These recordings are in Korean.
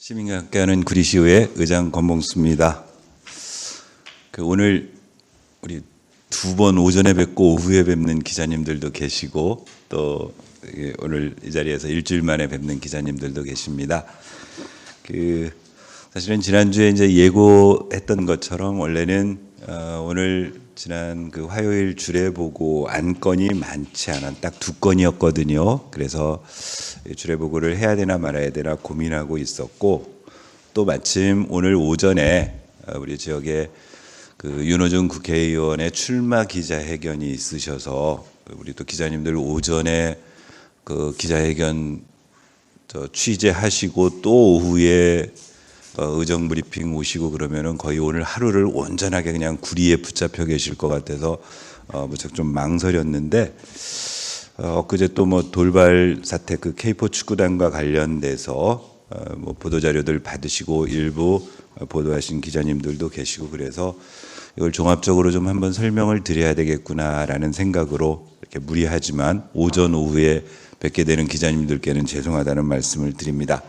시민과 함께하는 구리시의회 의장 권봉수입니다. 오늘 우리 두 번 오전에 뵙고 오후에 뵙는 기자님들도 계시고 또 오늘 이 자리에서 일주일 만에 뵙는 기자님들도 계십니다. 사실은 지난주에 이제 예고했던 것처럼 원래는 오늘 지난 화요일 주례보고 안건이 많지 않은 딱 두 건이었거든요. 그래서 주례보고를 해야 되나 말아야 되나 고민하고 있었고, 또 마침 오늘 오전에 우리 지역에 윤호중 국회의원의 출마 기자회견이 있으셔서 우리 또 기자님들 오전에 기자회견 취재하시고 또 오후에 의정 브리핑 오시고 그러면은 거의 오늘 하루를 온전하게 그냥 구리에 붙잡혀 계실 것 같아서 무척 좀 망설였는데, 엊그제 또 돌발 사태 K4 축구단과 관련돼서 보도 자료들 받으시고 일부 보도하신 기자님들도 계시고, 그래서 이걸 종합적으로 좀 한번 설명을 드려야 되겠구나라는 생각으로 이렇게 무리하지만 오전 오후에 뵙게 되는 기자님들께는 죄송하다는 말씀을 드립니다.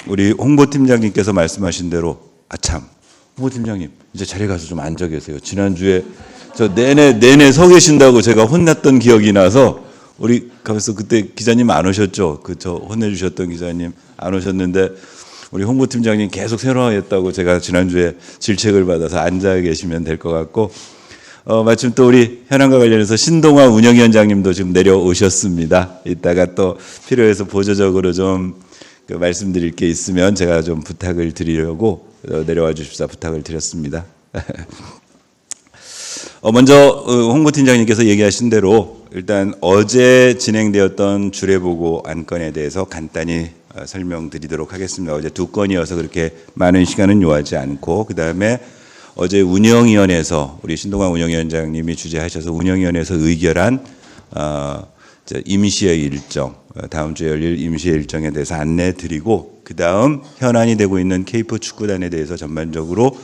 우리 홍보팀장님께서 말씀하신 대로 아참 홍보팀장님 이제 자리에 가서 좀 앉아 계세요. 지난주에 저 내내 서 계신다고 제가 혼났던 기억이 나서 우리 가면서 그때 기자님 안 오셨죠? 저 혼내주셨던 기자님 안 오셨는데 우리 홍보팀장님 계속 새로워했다고 제가 지난주에 질책을 받아서 앉아 계시면 될 것 같고, 마침 또 우리 현안과 관련해서 신동아 운영위원장님도 지금 내려오셨습니다. 이따가 또 필요해서 보조적으로 좀 말씀드릴 게 있으면 제가 좀 부탁을 드리려고 내려와 주십사 부탁을 드렸습니다. 먼저 홍보팀장님께서 얘기하신 대로 일단 어제 진행되었던 주례보고 안건에 대해서 간단히 설명드리도록 하겠습니다. 어제 두 건이어서 그렇게 많은 시간은 요하지 않고, 그 다음에 어제 운영위원회에서 우리 신동환 운영위원장님이 주재하셔서 운영위원회에서 의결한 임시의 일정, 다음 주에 열릴 임시의 일정에 대해서 안내드리고, 그 다음 현안이 되고 있는 K4 축구단에 대해서 전반적으로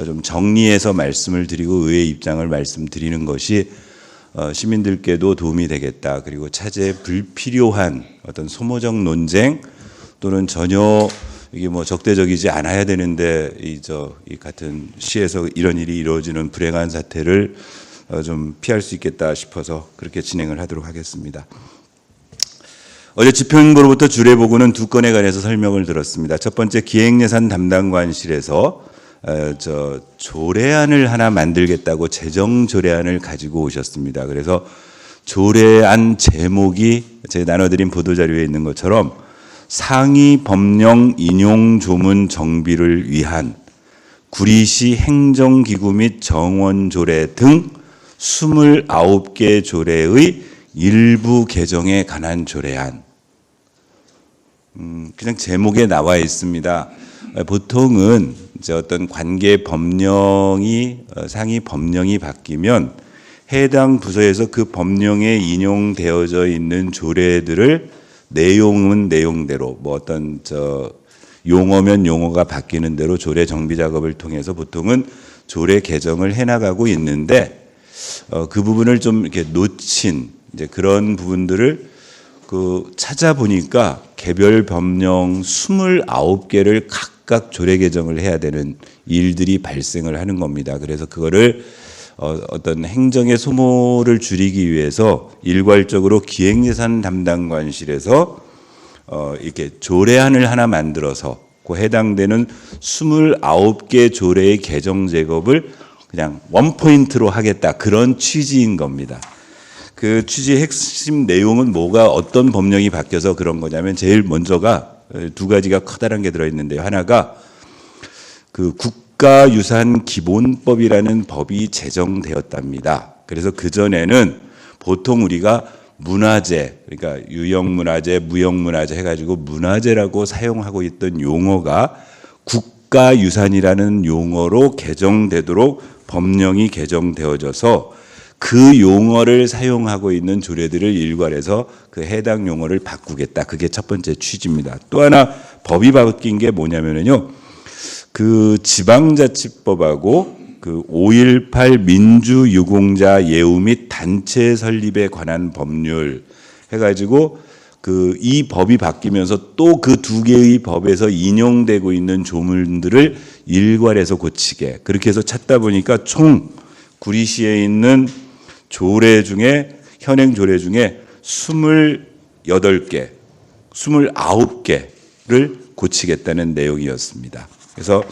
좀 정리해서 말씀을 드리고 의회 입장을 말씀드리는 것이 시민들께도 도움이 되겠다. 그리고 차제에 불필요한 어떤 소모적 논쟁 또는 전혀 이게 적대적이지 않아야 되는데 이 같은 시에서 이런 일이 이루어지는 불행한 사태를 좀 피할 수 있겠다 싶어서 그렇게 진행을 하도록 하겠습니다. 어제 집행부로부터 주례보고는 두 건에 관해서 설명을 들었습니다. 첫 번째, 기획예산 담당관실에서 조례안을 하나 만들겠다고 재정 조례안을 가지고 오셨습니다. 그래서 조례안 제목이 제가 나눠드린 보도자료에 있는 것처럼 상위 법령 인용 조문 정비를 위한 구리시 행정기구 및 정원조례 등 29개 조례의 일부 개정에 관한 조례안. 그냥 제목에 나와 있습니다. 보통은 이제 어떤 관계 법령이 상위 법령이 바뀌면 해당 부서에서 그 법령에 인용되어져 있는 조례들을 내용은 내용대로 어떤 용어면 용어가 바뀌는 대로 조례 정비 작업을 통해서 보통은 조례 개정을 해나가고 있는데, 그 부분을 좀 이렇게 놓친 이제 그런 부분들을 찾아보니까 개별 법령 29개를 각각 조례 개정을 해야 되는 일들이 발생을 하는 겁니다. 그래서 그거를 어떤 행정의 소모를 줄이기 위해서 일괄적으로 기획예산 담당관실에서 이렇게 조례안을 하나 만들어서 그 해당되는 29개 조례의 개정 작업을 그냥 원포인트로 하겠다, 그런 취지인 겁니다. 그 취지의 핵심 내용은 어떤 법령이 바뀌어서 그런 거냐면, 제일 먼저가 두 가지가 커다란 게 들어있는데요. 하나가 국가유산기본법이라는 법이 제정되었답니다. 그래서 그전에는 보통 우리가 문화재, 그러니까 유형문화재, 무형문화재 해가지고 문화재라고 사용하고 있던 용어가 국가유산이라는 용어로 개정되도록 법령이 개정되어져서 그 용어를 사용하고 있는 조례들을 일괄해서 그 해당 용어를 바꾸겠다. 그게 첫 번째 취지입니다. 또 하나 법이 바뀐 게 뭐냐면요, 지방자치법하고 5.18 민주유공자 예우 및 단체 설립에 관한 법률 해가지고 이 법이 바뀌면서 또 그 두 개의 법에서 인용되고 있는 조문들을 일괄해서 고치게 그렇게 해서 찾다 보니까 총 구리시에 있는 조례 중에 현행 조례 중에 28개, 29개를 고치겠다는 내용이었습니다. 그래서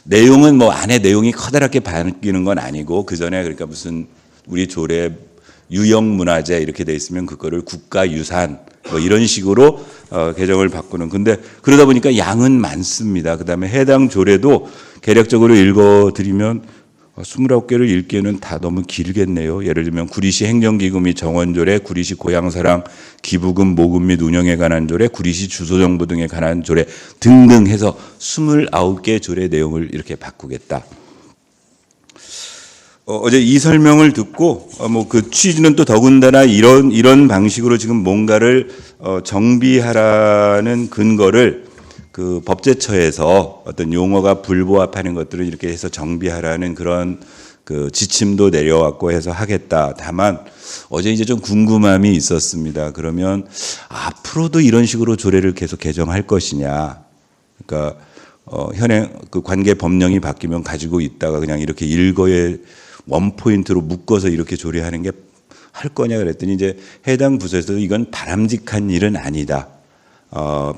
내용은 뭐 안에 내용이 커다랗게 바뀌는 건 아니고 그 전에 그러니까 무슨 우리 조례 유형문화재 이렇게 돼 있으면 그거를 국가유산 뭐 이런 식으로 개정을 바꾸는. 근데 그러다 보니까 양은 많습니다. 그다음에 해당 조례도 개략적으로 읽어드리면 29개를 읽기에는 다 너무 길겠네요. 예를 들면 구리시 행정기금 및 정원조례, 구리시 고향사랑 기부금 모금 및 운영에 관한 조례, 구리시 주소정보 등에 관한 조례 등등 해서 29개 조례 내용을 이렇게 바꾸겠다. 어제 이 설명을 듣고 뭐 그 취지는 또 더군다나 이런 방식으로 지금 뭔가를 정비하라는 근거를 그 법제처에서 어떤 용어가 불부합하는 것들을 이렇게 해서 정비하라는 그런 그 지침도 내려왔고 해서 하겠다. 다만 어제 이제 좀 궁금함이 있었습니다. 그러면 앞으로도 이런 식으로 조례를 계속 개정할 것이냐? 그러니까 현행 그 관계 법령이 바뀌면 가지고 있다가 그냥 이렇게 일거에 원 포인트로 묶어서 이렇게 조례하는 게 할 거냐 그랬더니 이제 해당 부서에서도 이건 바람직한 일은 아니다.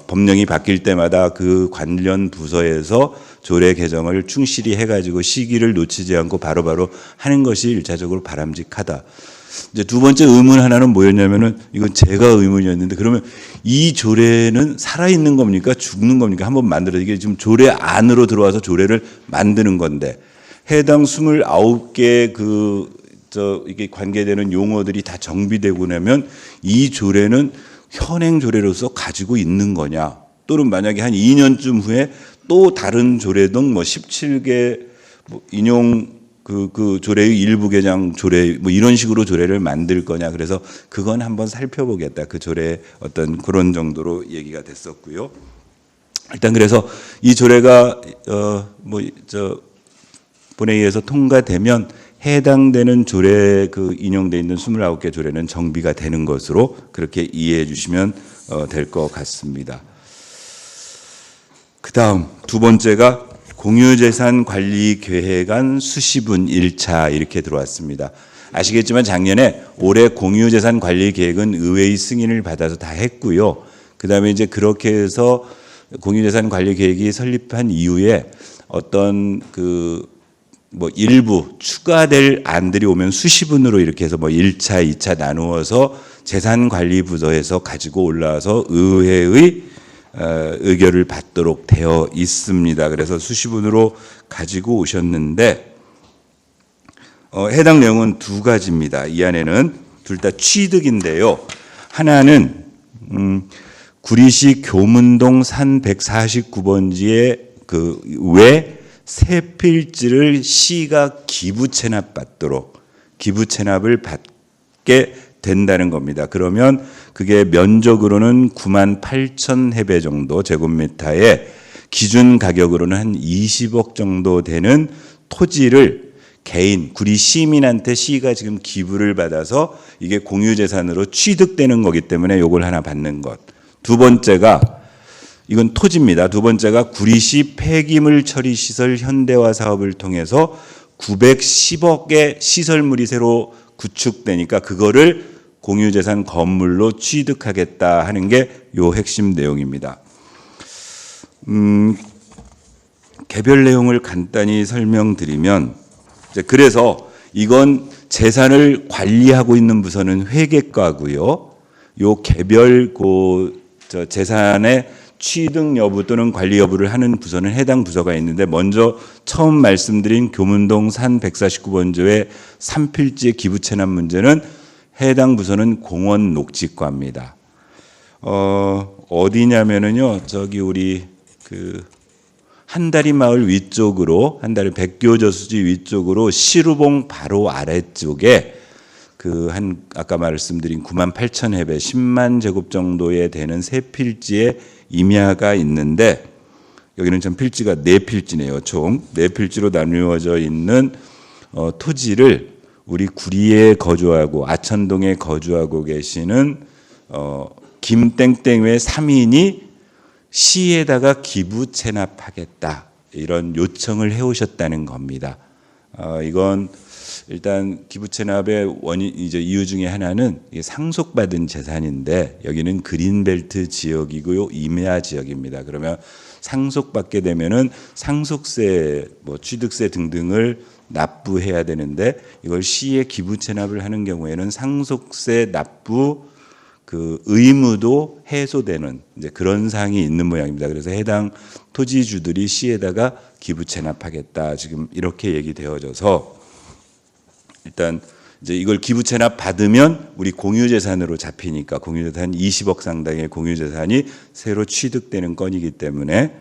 법령이 바뀔 때마다 그 관련 부서에서 조례 개정을 충실히 해가지고 시기를 놓치지 않고 바로바로 하는 것이 일차적으로 바람직하다. 이제 두 번째 의문 하나는 뭐였냐면은 이건 제가 의문이었는데 그러면 이 조례는 살아있는 겁니까? 죽는 겁니까? 한번 만들어 이게 지금 조례 안으로 들어와서 조례를 만드는 건데 해당 29개 이게 관계되는 용어들이 다 정비되고 나면 이 조례는 현행 조례로서 가지고 있는 거냐? 또는 만약에 한 2년쯤 후에 또 다른 조례 등 뭐 17개 뭐 인용 그 조례의 일부 개정 조례 뭐 이런 식으로 조례를 만들 거냐? 그래서 그건 한번 살펴보겠다. 그 조례 어떤 그런 정도로 얘기가 됐었고요. 일단 그래서 이 조례가 본회의에서 통과되면 해당되는 조례 그 인용돼 있는 29개 조례는 정비가 되는 것으로 그렇게 이해해 주시면 될 것 같습니다. 그다음 두 번째가 공유재산 관리 계획안 수시분 1차 이렇게 들어왔습니다. 아시겠지만 작년에 올해 공유재산 관리 계획은 의회의 승인을 받아서 다 했고요. 그다음에 이제 그렇게 해서 공유재산 관리 계획이 설립한 이후에 어떤 뭐 일부 추가될 안들이 오면 수시분으로 이렇게 해서 뭐 1차, 2차 나누어서 재산관리부서에서 가지고 올라와서 의회의 의결을 받도록 되어 있습니다. 그래서 수시분으로 가지고 오셨는데 해당 내용은 두 가지입니다. 이 안에는 둘 다 취득인데요. 하나는 구리시 교문동 산 149번지의 외 새 필지를 시가 기부 체납을 받게 된다는 겁니다. 그러면 그게 면적으로는 98,000해배 정도 제곱미터에 기준 가격으로는 한 20억 정도 되는 토지를 개인 구리 시민한테 시가 지금 기부를 받아서 이게 공유재산으로 취득되는 거기 때문에 요걸 하나 받는 것. 두 번째가 이건 토지입니다. 두 번째가 구리시 폐기물 처리 시설 현대화 사업을 통해서 910억의 시설물이 새로 구축되니까 그거를 공유재산 건물로 취득하겠다 하는 게 요 핵심 내용입니다. 개별 내용을 간단히 설명드리면 그래서 이건 재산을 관리하고 있는 부서는 회계과고요. 요 개별 재산의 취득 여부 또는 관리 여부를 하는 부서는 해당 부서가 있는데 먼저 처음 말씀드린 교문동 산 149번지의 산필지의 기부 체납 문제는 해당 부서는 공원녹지과입니다. 어디냐면은요, 저기 우리 한다리 마을 위쪽으로, 한다리 백교저수지 위쪽으로 시루봉 바로 아래쪽에 아까 말씀드린 98,000해배 10만 제곱 정도에 되는 새 필지에 임야가 있는데 여기는 좀 필지가 4필지네요. 총 4필지로 나누어져 있는 토지를 우리 구리에 거주하고 아천동에 거주하고 계시는 김땡땡의 3인이 시에다가 기부 체납하겠다 이런 요청을 해오셨다는 겁니다. 이건 일단 기부 체납의 원인 이제 이유 중에 하나는 이게 상속받은 재산인데 여기는 그린벨트 지역이고요 임야 지역입니다. 그러면 상속받게 되면은 상속세, 뭐 취득세 등등을 납부해야 되는데 이걸 시에 기부 체납을 하는 경우에는 상속세 납부 그 의무도 해소되는 이제 그런 사항이 있는 모양입니다. 그래서 해당 토지주들이 시에다가 기부 체납하겠다 지금 이렇게 얘기되어져서 일단 이제 이걸 기부 체납 받으면 우리 공유재산으로 잡히니까 공유재산 20억 상당의 공유재산이 새로 취득되는 건이기 때문에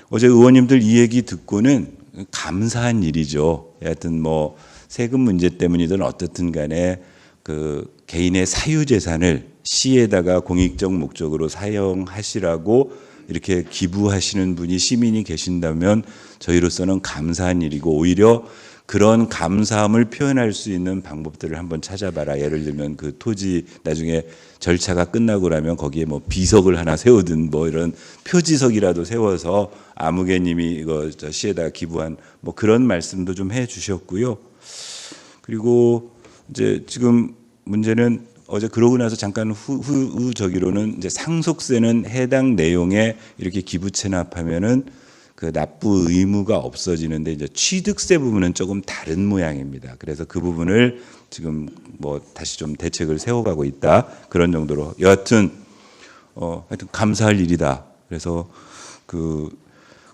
어제 의원님들 이 얘기 듣고는 감사한 일이죠. 하여튼 뭐 세금 문제 때문이든 어떻든 간에 그 개인의 사유재산을 시에다가 공익적 목적으로 사용하시라고 이렇게 기부하시는 분이 시민이 계신다면 저희로서는 감사한 일이고 오히려 그런 감사함을 표현할 수 있는 방법들을 한번 찾아봐라. 예를 들면 그 토지 나중에 절차가 끝나고 나면 거기에 뭐 비석을 하나 세우든 뭐 이런 표지석이라도 세워서 아무개님이 이거 저 시에다가 기부한 뭐 그런 말씀도 좀 해주셨고요. 그리고 이제 지금 문제는 어제 그러고 나서 잠깐 후저기로는 이제 상속세는 해당 내용에 이렇게 기부 체납하면은 그 납부 의무가 없어지는데 이제 취득세 부분은 조금 다른 모양입니다. 그래서 그 부분을 지금 뭐 다시 좀 대책을 세워가고 있다 그런 정도로 여하튼 하여튼 감사할 일이다. 그래서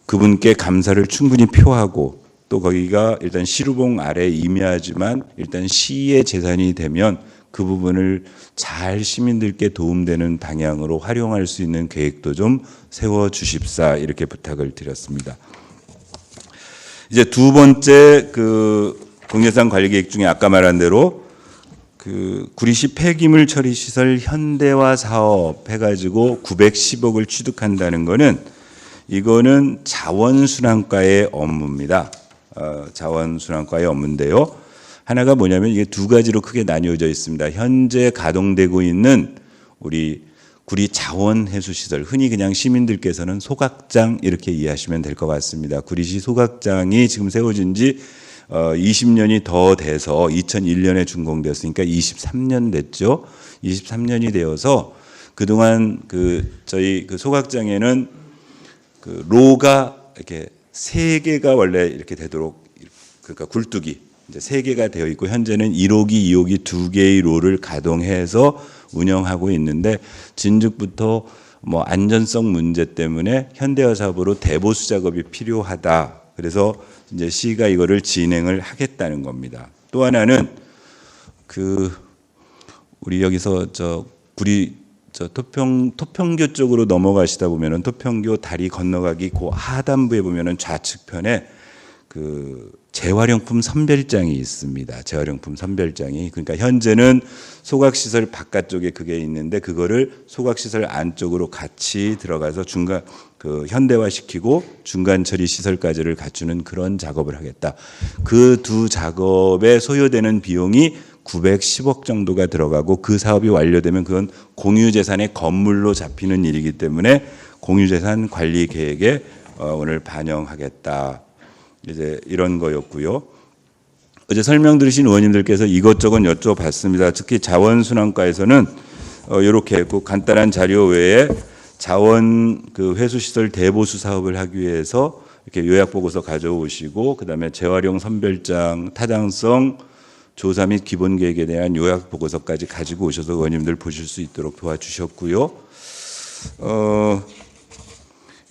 그분께 감사를 충분히 표하고 또 거기가 일단 시루봉 아래 임야지만 일단 시의 재산이 되면 그 부분을 잘 시민들께 도움되는 방향으로 활용할 수 있는 계획도 좀 세워 주십사 이렇게 부탁을 드렸습니다. 이제 두 번째 그 공유재산 관리 계획 중에 아까 말한 대로 그 구리시 폐기물 처리 시설 현대화 사업 해가지고 910억을 취득한다는 거는 이거는 자원순환과의 업무입니다. 자원순환과의 업무인데요. 하나가 뭐냐면 이게 두 가지로 크게 나뉘어져 있습니다. 현재 가동되고 있는 우리 구리 자원해수시설, 흔히 그냥 시민들께서는 소각장 이렇게 이해하시면 될 것 같습니다. 구리시 소각장이 지금 세워진 지 20년이 더 돼서 2001년에 준공됐으니까 23년 됐죠. 23년이 되어서 그동안 저희 그 소각장에는 그 로가 이렇게 세 개가 원래 이렇게 되도록 그러니까 굴뚝이 이제 세 개가 되어 있고 현재는 1호기, 2호기 두 개의 로를 가동해서 운영하고 있는데 진즉부터 뭐 안전성 문제 때문에 현대화 사업으로 대보수 작업이 필요하다. 그래서 이제 시가 이거를 진행을 하겠다는 겁니다. 또 하나는 우리 여기서 구리 토평교 쪽으로 넘어가시다 보면은 토평교 다리 건너가기 그 하단부에 보면은 좌측편에 재활용품 선별장이 있습니다. 재활용품 선별장이 그러니까 현재는 소각시설 바깥쪽에 그게 있는데 그거를 소각시설 안쪽으로 같이 들어가서 중간 현대화시키고 중간 처리 시설까지를 갖추는 그런 작업을 하겠다. 그 두 작업에 소요되는 비용이 910억 정도가 들어가고 그 사업이 완료되면 그건 공유재산의 건물로 잡히는 일이기 때문에 공유재산 관리 계획에 오늘 반영하겠다. 이제 이런 거였고요. 어제 설명 들으신 의원님들께서 이것저것 여쭤봤습니다. 특히 자원순환과에서는 이렇게 했고 간단한 자료 외에 자원 회수시설 대보수 사업을 하기 위해서 이렇게 요약보고서 가져오시고 그다음에 재활용 선별장, 타당성 조사 및 기본계획에 대한 요약보고서까지 가지고 오셔서 의원님들 보실 수 있도록 도와주셨고요.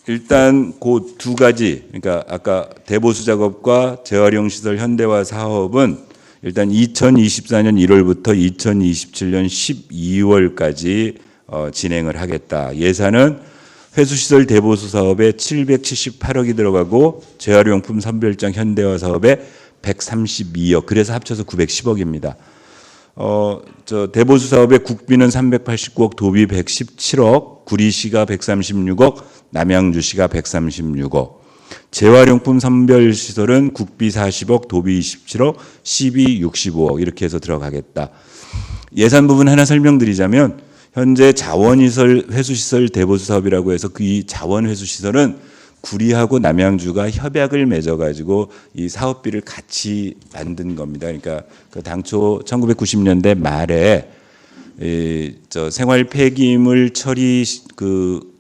일단 그 두 가지, 그러니까 아까 대보수 작업과 재활용 시설 현대화 사업은 일단 2024년 1월부터 2027년 12월까지 진행을 하겠다. 예산은 회수시설 대보수 사업에 778억이 들어가고 재활용품 선별장 현대화 사업에 132억, 그래서 합쳐서 910억입니다. 대보수 사업의 국비는 389억, 도비 117억, 구리시가 136억, 남양주시가 136억. 재활용품 선별시설은 국비 40억, 도비 27억, 시비 65억 이렇게 해서 들어가겠다. 예산 부분 하나 설명드리자면 현재 자원시설 회수시설 대보수 사업이라고 해서 그 이 자원회수시설은 구리하고 남양주가 협약을 맺어가지고 이 사업비를 같이 만든 겁니다. 그러니까 그 당초 1990년대 말에 저 생활 폐기물 처리 그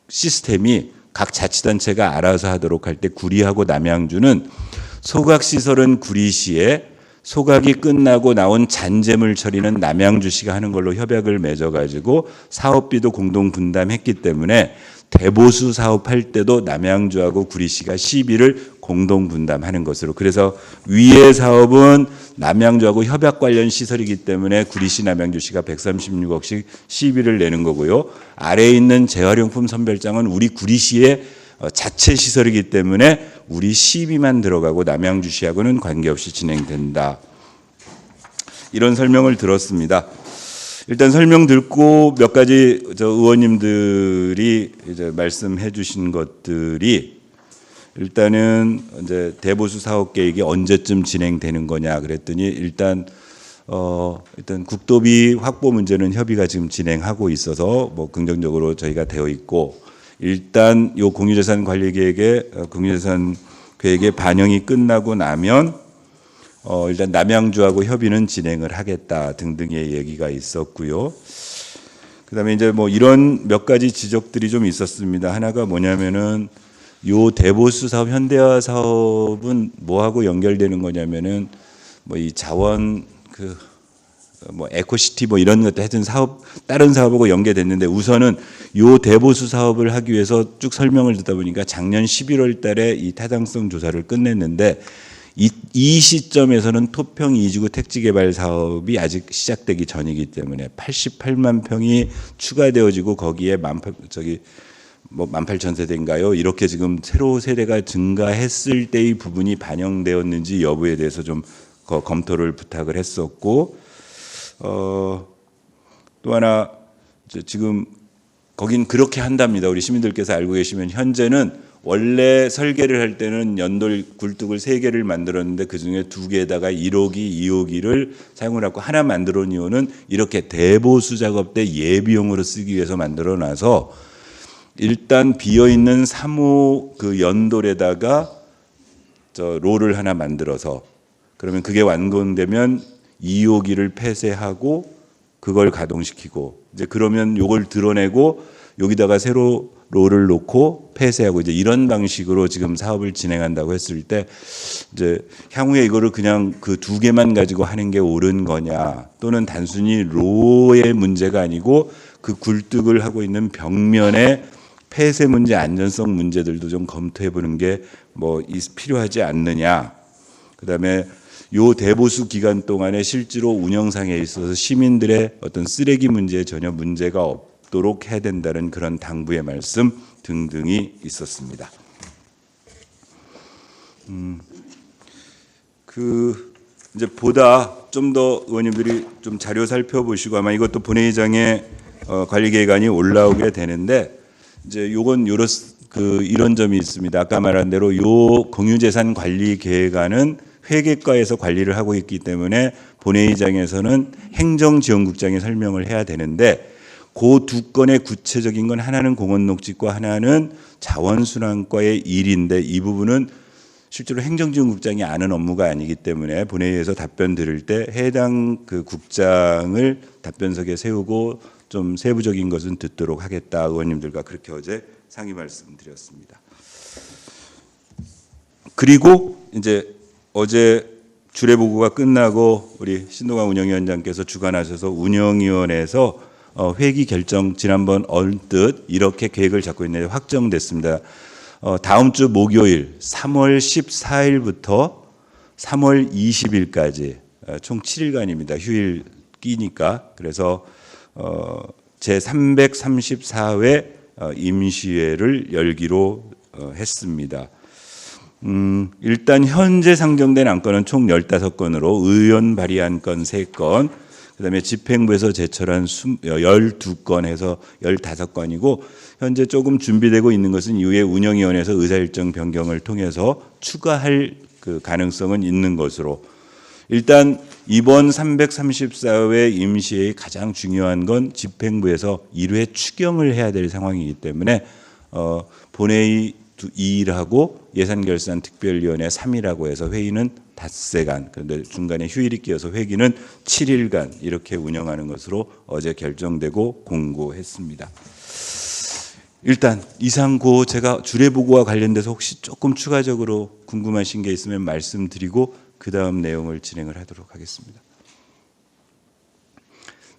시스템이 각 자치단체가 알아서 하도록 할 때 구리하고 남양주는 소각시설은 구리시에 소각이 끝나고 나온 잔재물 처리는 남양주시가 하는 걸로 협약을 맺어가지고 사업비도 공동 분담했기 때문에 대보수 사업할 때도 남양주하고 구리시가 시비를 공동 분담하는 것으로, 그래서 위의 사업은 남양주하고 협약 관련 시설이기 때문에 구리시 남양주시가 136억씩 시비를 내는 거고요. 아래에 있는 재활용품 선별장은 우리 구리시의 자체 시설이기 때문에 우리 시비만 들어가고 남양주시하고는 관계없이 진행된다. 이런 설명을 들었습니다. 일단 설명 듣고 몇 가지 저 의원님들이 이제 말씀해 주신 것들이, 일단은 이제 대보수 사업 계획이 언제쯤 진행되는 거냐 그랬더니 일단 국도비 확보 문제는 협의가 지금 진행하고 있어서 뭐 긍정적으로 저희가 되어 있고, 일단 요 공유재산 관리 계획에 공유재산 계획에 반영이 끝나고 나면 일단 남양주하고 협의는 진행을 하겠다 등등의 얘기가 있었고요. 그다음에 이제 뭐 이런 몇 가지 지적들이 좀 있었습니다. 하나가 뭐냐면은 요 대보수 사업 현대화 사업은 뭐하고 연결되는 거냐면은 뭐 이 자원 뭐 에코시티 뭐 이런 것도 하여튼 사업 다른 사업하고 연계됐는데, 우선은 요 대보수 사업을 하기 위해서 쭉 설명을 듣다 보니까 작년 11월 달에 이 타당성 조사를 끝냈는데 이 시점에서는 토평 이지구 택지 개발 사업이 아직 시작되기 전이기 때문에 88만 평이 추가되어지고 거기에 18,000세대인가요? 이렇게 지금 새로 세대가 증가했을 때의 부분이 반영되었는지 여부에 대해서 좀 검토를 부탁을 했었고, 또 하나 지금 거긴 그렇게 한답니다. 우리 시민들께서 알고 계시면 현재는 원래 설계를 할 때는 연돌 굴뚝을 3개를 만들었는데 그중에 2개에다가 1호기, 2호기를 사용을 하고 하나 만들어 놓은 이유는 이렇게 대보수 작업 때 예비용으로 쓰기 위해서 만들어 놔서 일단 비어 있는 3호 그 연돌에다가 저 롤을 하나 만들어서, 그러면 그게 완공되면 2호기를 폐쇄하고 그걸 가동시키고, 이제 그러면 요걸 드러내고 여기다가 새로 롤을 놓고 폐쇄하고 이제 이런 방식으로 지금 사업을 진행한다고 했을 때, 이제 향후에 이거를 그냥 그 2개만 가지고 하는 게 옳은 거냐, 또는 단순히 로의 문제가 아니고 그 굴뚝을 하고 있는 벽면에 폐쇄 문제, 안전성 문제들도 좀 검토해 보는 게 뭐 필요하지 않느냐. 그다음에 요 대보수 기간 동안에 실제로 운영상에 있어서 시민들의 어떤 쓰레기 문제에 전혀 문제가 없도록 해야 된다는 그런 당부의 말씀 등등이 있었습니다. 이제 보다 좀 더 의원님들이 좀 자료 살펴보시고 아마 이것도 본회의장에 관리 계획안이 올라오게 되는데, 이제 요건 이런 점이 있습니다. 아까 말한 대로 요 공유재산 관리 계획안은 회계과에서 관리를 하고 있기 때문에 본회의장에서는 행정지원국장이 설명을 해야 되는데, 그 2건의 구체적인 건 하나는 공원녹지과 하나는 자원순환과의 일인데, 이 부분은 실제로 행정지원국장이 아는 업무가 아니기 때문에 본회의에서 답변 드릴 때 해당 그 국장을 답변석에 세우고 좀 세부적인 것은 듣도록 하겠다, 의원님들과 그렇게 어제 상의 말씀드렸습니다. 그리고 이제 어제 주례보고가 끝나고 우리 신동환 운영위원장께서 주관하셔서 운영위원회에서 회기 결정 지난번 언뜻 이렇게 계획을 잡고 있는데 확정됐습니다. 다음 주 목요일 3월 14일부터 3월 20일까지 총 7일간입니다. 휴일 끼니까. 그래서 제334회 임시회를 열기로 했습니다. 일단 현재 상정된 안건은 총 15건으로 의원 발의한 건 3건, 그다음에 집행부에서 제출한 12건 해서 15건이고, 현재 조금 준비되고 있는 것은 이후에 운영위원회에서 의사일정 변경을 통해서 추가할 그 가능성은 있는 것으로, 일단 이번 334회 임시회의 가장 중요한 건 집행부에서 1회 추경을 해야 될 상황이기 때문에 본회의 2일하고 예산결산특별위원회 3일하고 해서 회의는 닷새간, 그런데 중간에 휴일이 끼어서 회기는 7일간 이렇게 운영하는 것으로 어제 결정되고 공고했습니다. 일단 이상고 제가 주례보고와 관련돼서 혹시 조금 추가적으로 궁금하신 게 있으면 말씀드리고 그 다음 내용을 진행을 하도록 하겠습니다.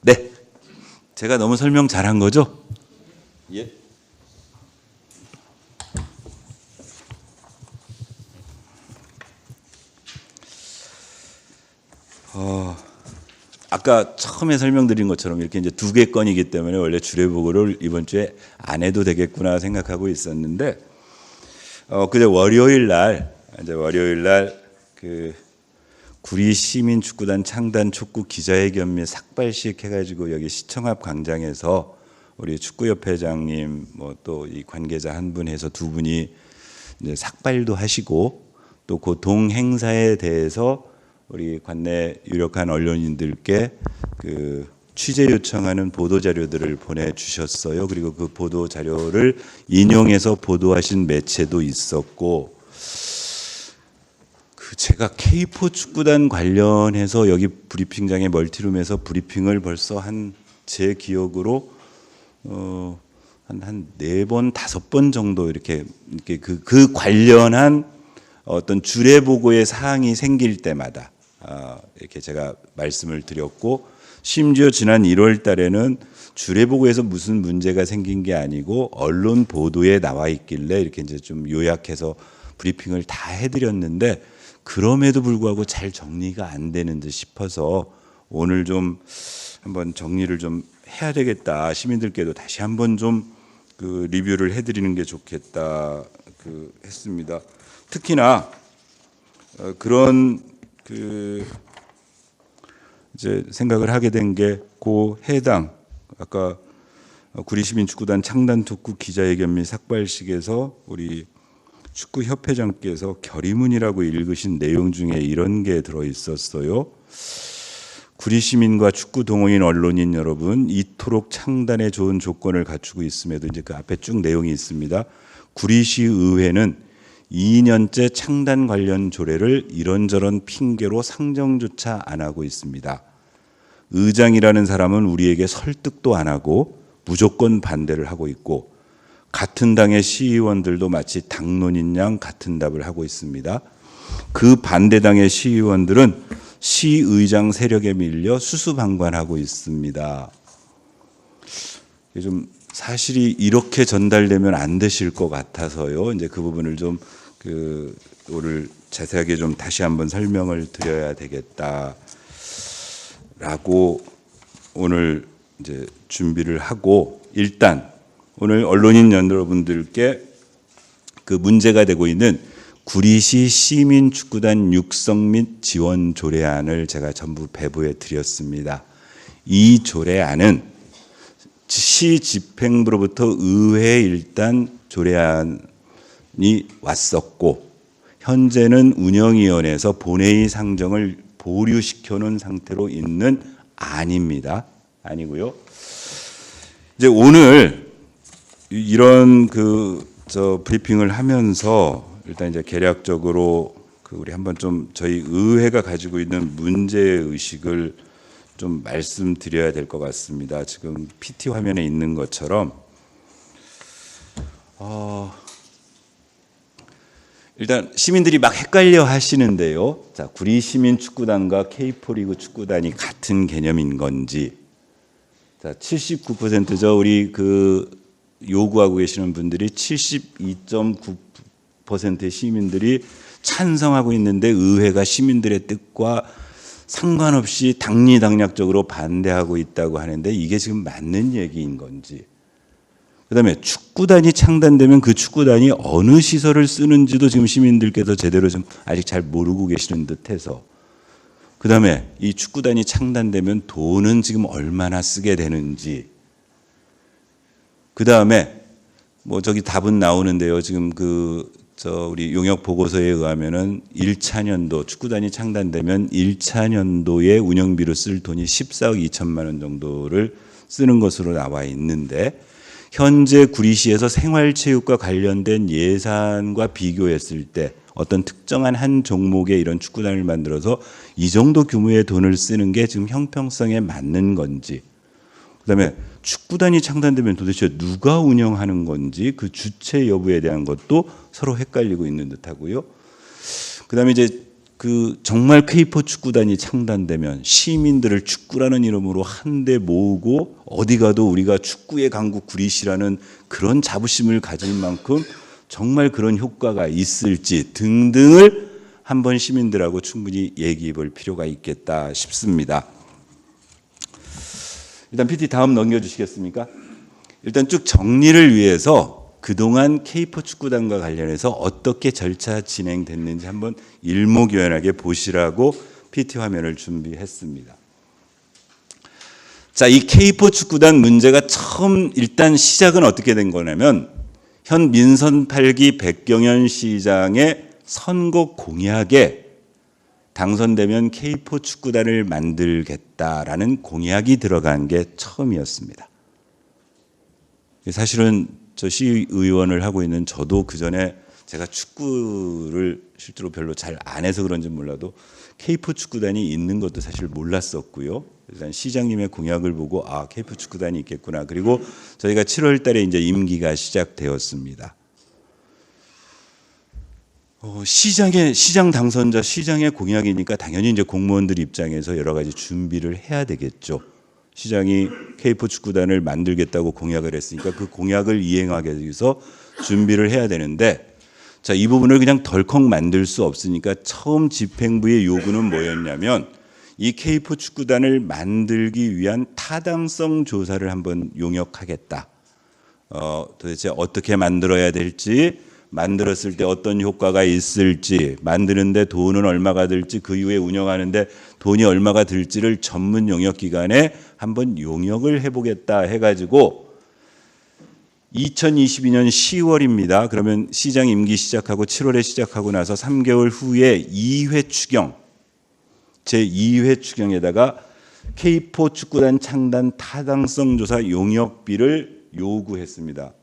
네, 제가 너무 설명 잘한 거죠? 예. 아까 처음에 설명드린 것처럼 이렇게 이제 2개 건이기 때문에 원래 주례보고를 이번 주에 안 해도 되겠구나 생각하고 있었는데 그제 월요일 날 그 구리 시민축구단 창단 촉구 기자회견 및 삭발식 해가지고 여기 시청 앞 광장에서 우리 축구협회장님 뭐 또 이 관계자 한 분 해서 2분이 이제 삭발도 하시고 또 그 동행사에 대해서 우리 관내 유력한 언론인들께 그 취재 요청하는 보도 자료들을 보내주셨어요. 그리고 그 보도 자료를 인용해서 보도하신 매체도 있었고, 그 제가 K4 축구단 관련해서 여기 브리핑장의 멀티룸에서 브리핑을 벌써 제 기억으로 한 4번, 5번 정도 이렇게 그 관련한 어떤 주례보고의 사항이 생길 때마다 이렇게 제가 말씀을 드렸고, 심지어 지난 1월 달에는 주례보고에서 무슨 문제가 생긴 게 아니고 언론 보도에 나와 있길래 이렇게 이제 좀 요약해서 브리핑을 다 해드렸는데, 그럼에도 불구하고 잘 정리가 안 되는 듯 싶어서 오늘 좀 한번 정리를 좀 해야 되겠다, 시민들께도 다시 한번 좀 그 리뷰를 해드리는 게 좋겠다 했습니다. 특히나 그런 이제 생각을 하게 된 게 그 해당 아까 구리시민축구단 창단특구 기자회견 및 삭발식에서 우리 축구협회장께서 결의문이라고 읽으신 내용 중에 이런 게 들어 있었어요. 구리시민과 축구동호인 언론인 여러분, 이토록 창단에 좋은 조건을 갖추고 있음에도, 이제 그 앞에 쭉 내용이 있습니다. 구리시의회는 2년째 창단 관련 조례를 이런저런 핑계로 상정조차 안 하고 있습니다. 의장이라는 사람은 우리에게 설득도 안 하고 무조건 반대를 하고 있고, 같은 당의 시의원들도 마치 당론인 양 같은 답을 하고 있습니다. 그 반대당의 시의원들은 시의장 세력에 밀려 수수방관하고 있습니다. 좀 사실이 이렇게 전달되면 안 되실 것 같아서요. 이제 그 부분을 좀 오늘 자세하게 좀 다시 한번 설명을 드려야 되겠다라고 오늘 이제 준비를 하고, 일단 오늘 언론인 여러분들께 그 문제가 되고 있는 구리시 시민축구단 육성 및 지원 조례안을 제가 전부 배부해 드렸습니다. 이 조례안은 시 집행부로부터 의회에 일단 조례안이 왔었고, 현재는 운영위원회에서 본회의 상정을 보류시켜 놓은 상태로 있는 안입니다. 아니고요. 이제 오늘 이런 브리핑을 하면서 일단 이제 개략적으로 우리 한번 좀 저희 의회가 가지고 있는 문제 의식을 좀 말씀드려야 될 것 같습니다. 지금 PT 화면에 있는 것처럼 일단 시민들이 막 헷갈려 하시는데요. 자, 구리 시민 축구단과 K4 리그 축구단이 같은 개념인 건지. 자, 79%죠. 우리 요구하고 계시는 분들이 72.9%의 시민들이 찬성하고 있는데, 의회가 시민들의 뜻과 상관없이 당리당략적으로 반대하고 있다고 하는데, 이게 지금 맞는 얘기인 건지. 그다음에 축구단이 창단되면 그 축구단이 어느 시설을 쓰는지도 지금 시민들께서 제대로 좀 아직 잘 모르고 계시는 듯해서, 그다음에 이 축구단이 창단되면 돈은 지금 얼마나 쓰게 되는지, 그다음에 뭐 저기 답은 나오는데요. 지금 우리 용역 보고서에 의하면은 1차 년도 축구단이 창단되면 1차 년도에 운영비로 쓸 돈이 14억 2천만 원 정도를 쓰는 것으로 나와 있는데, 현재 구리시에서 생활체육과 관련된 예산과 비교했을 때 어떤 특정한 한 종목의 이런 축구단을 만들어서 이 정도 규모의 돈을 쓰는 게 지금 형평성에 맞는 건지, 그다음에 축구단이 창단되면 도대체 누가 운영하는 건지 그 주체 여부에 대한 것도 서로 헷갈리고 있는 듯하고요. 그다음에 이제 정말 K4 축구단이 창단되면 시민들을 축구라는 이름으로 한데 모으고 어디 가도 우리가 축구의 강국 구리시라는 그런 자부심을 가질 만큼 정말 그런 효과가 있을지 등등을 한번 시민들하고 충분히 얘기해 볼 필요가 있겠다 싶습니다. 일단 PT 다음 넘겨주시겠습니까? 일단 쭉 정리를 위해서 그동안 K4 축구단과 관련해서 어떻게 절차 진행됐는지 한번 일목요연하게 보시라고 PT 화면을 준비했습니다. 자, 이 K4 축구단 문제가 처음 일단 시작은 어떻게 된 거냐면 현 민선 8기 백경현 시장의 선거 공약에 당선되면 K4 축구단을 만들겠다라는 공약이 들어간 게 처음이었습니다. 사실은 저 시의원을 하고 있는 저도 그전에 제가 축구를 실제로 별로 잘 안 해서 그런지 몰라도 K4 축구단이 있는 것도 사실 몰랐었고요. 일단 시장님의 공약을 보고 K4 축구단이 있겠구나. 그리고 저희가 7월 달에 이제 임기가 시작되었습니다. 시장 당선자, 시장의 공약이니까 당연히 이제 공무원들 입장에서 여러 가지 준비를 해야 되겠죠. 시장이 K4 축구단을 만들겠다고 공약을 했으니까 그 공약을 이행하기 위해서 준비를 해야 되는데, 자, 이 부분을 그냥 덜컥 만들 수 없으니까 처음 집행부의 요구는 뭐였냐면 이 K4 축구단을 만들기 위한 타당성 조사를 한번 용역하겠다. 도대체 어떻게 만들어야 될지, 만들었을 때 어떤 효과가 있을지, 만드는데 돈은 얼마가 들지, 그 이후에 운영하는데 돈이 얼마가 들지를 전문 용역 기관에 한번 용역을 해보겠다 해가지고 2022년 10월입니다. 그러면 시장 임기 시작하고 7월에 시작하고 나서 3개월 후에 2회 추경, 제2회 추경에다가 K4 축구단 창단 타당성 조사 용역비를 요구했습니다.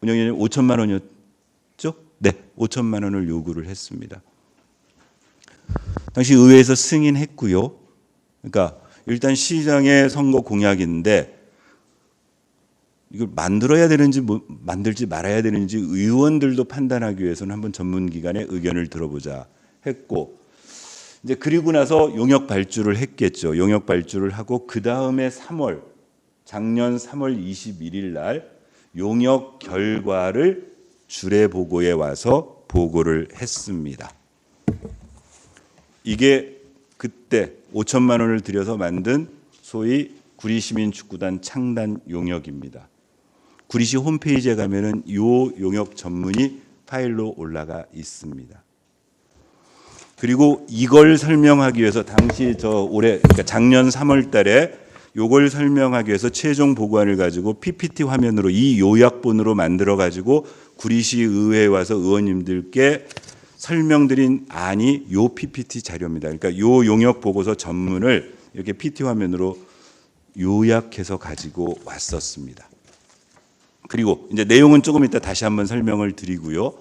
운영비는 5천만 원이었죠? 네, 5천만 원을 요구를 했습니다. 당시 의회에서 승인했고요. 그러니까 일단 시장의 선거 공약인데 이걸 만들어야 되는지 만들지 말아야 되는지 의원들도 판단하기 위해서는 한번 전문기관의 의견을 들어보자 했고, 이제 그리고 나서 용역 발주를 했겠죠. 용역 발주를 하고 그 다음에 작년 3월 21일 날 용역 결과를 주례 보고에 와서 보고를 했습니다. 이게 그때 5천만 원을 들여서 만든 소위 구리시민축구단 창단 용역입니다. 구리시 홈페이지에 가면은 요 용역 전문이 파일로 올라가 있습니다. 그리고 이걸 설명하기 위해서 당시 그러니까 작년 3월 달에 요걸 설명하기 위해서 최종 보고안을 가지고 PPT 화면으로 이 요약본으로 만들어 가지고 구리시 의회에 와서 의원님들께 설명드린 안이 요 PPT 자료입니다. 그러니까 요 용역 보고서 전문을 이렇게 PT 화면으로 요약해서 가지고 왔었습니다. 그리고 이제 내용은 조금 이따 다시 한번 설명을 드리고요.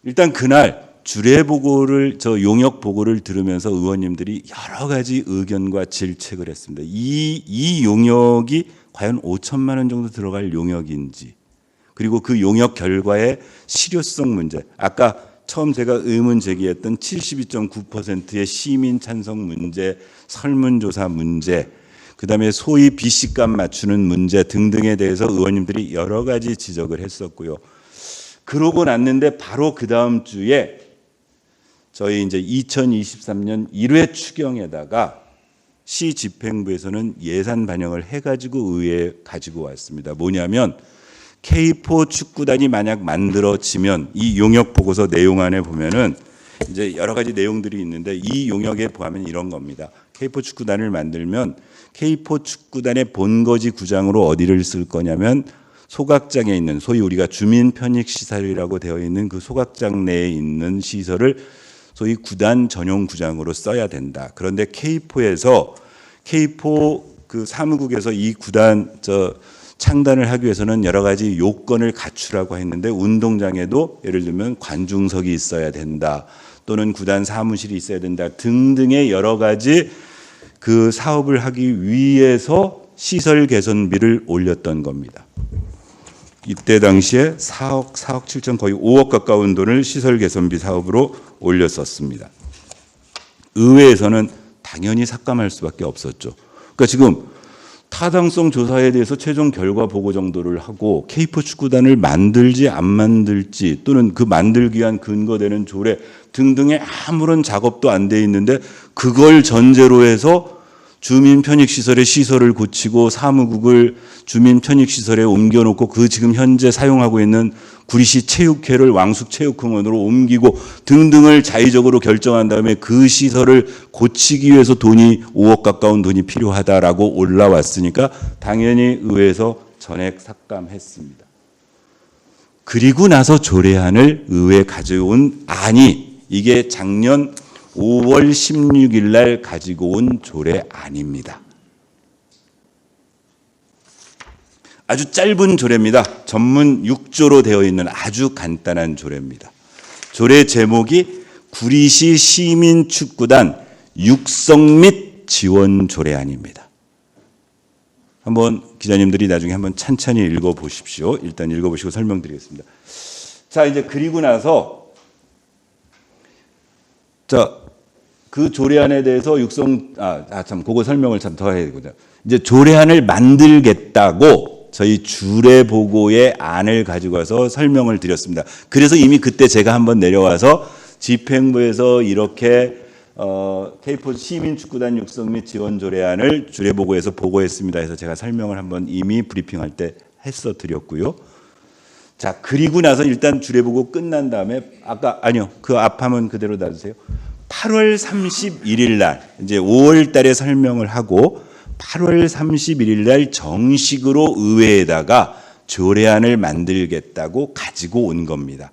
일단 그날 주례 보고를 용역 보고를 들으면서 의원님들이 여러 가지 의견과 질책을 했습니다. 이 용역이 과연 5천만 원 정도 들어갈 용역인지, 그리고 그 용역 결과의 실효성 문제, 아까 처음 제가 의문 제기했던 72.9%의 시민 찬성 문제, 설문조사 문제, 그다음에 소위 BC값 맞추는 문제 등등에 대해서 의원님들이 여러 가지 지적을 했었고요. 그러고 났는데 바로 그 다음 주에 저희 이제 2023년 1회 추경에다가 시 집행부에서는 예산 반영을 해가지고 의회에 가지고 왔습니다. 뭐냐면 K4 축구단이 만약 만들어지면 이 용역 보고서 내용안에 보면은 이제 여러 가지 내용들이 있는데 이 용역에 보면 이런 겁니다. K4 축구단을 만들면 K4 축구단의 본거지 구장으로 어디를 쓸 거냐면 소각장에 있는 소위 우리가 주민 편익 시설이라고 되어 있는 그 소각장 내에 있는 시설을 소위 구단 전용 구장으로 써야 된다. 그런데 K4에서 K4 그 사무국에서 이 구단 창단을 하기 위해서는 여러 가지 요건을 갖추라고 했는데 운동장에도 예를 들면 관중석이 있어야 된다. 또는 구단 사무실이 있어야 된다. 등등의 여러 가지 그 사업을 하기 위해서 시설 개선비를 올렸던 겁니다. 이때 당시에 4억 7천 거의 5억 가까운 돈을 시설 개선비 사업으로 올렸었습니다. 의회에서는 당연히 삭감할 수밖에 없었죠. 그러니까 지금 타당성 조사에 대해서 최종 결과 보고 정도를 하고 K4 축구단을 만들지 안 만들지 또는 그 만들기 위한 근거되는 조례 등등의 아무런 작업도 안 돼 있는데 그걸 전제로 해서 주민 편익 시설의 시설을 고치고 사무국을 주민 편익 시설에 옮겨놓고 그 지금 현재 사용하고 있는 구리시 체육회를 왕숙체육공원으로 옮기고 등등을 자의적으로 결정한 다음에 그 시설을 고치기 위해서 돈이 5억 가까운 돈이 필요하다라고 올라왔으니까 당연히 의회에서 전액 삭감했습니다. 그리고 나서 조례안을 의회에 가져온 안이 이게 작년 5월 16일 날 가지고 온 조례안입니다. 아주 짧은 조례입니다. 전문 6조로 되어 있는 아주 간단한 조례입니다. 조례 제목이 구리시 시민축구단 육성 및 지원 조례안입니다. 한번 기자님들이 나중에 한번 찬찬히 읽어보십시오. 일단 읽어보시고 설명드리겠습니다. 자, 이제 그리고 나서 그 조례안에 대해서 그거 설명을 더 해야 되거든요. 이제 조례안을 만들겠다고 저희 주례 보고의 안을 가지고 와서 설명을 드렸습니다. 그래서 이미 그때 제가 한번 내려와서 집행부에서 이렇게 K4 시민축구단 육성 및 지원 조례안을 주례 보고에서 보고했습니다. 해서 제가 설명을 한번 이미 브리핑할 때 했어 드렸고요. 자, 그리고 나서 일단 주례 보고 끝난 다음에 그 앞화면 그대로 놔주세요. 8월 31일 날 이제 5월 달에 설명을 하고 8월 31일 날 정식으로 의회에다가 조례안을 만들겠다고 가지고 온 겁니다.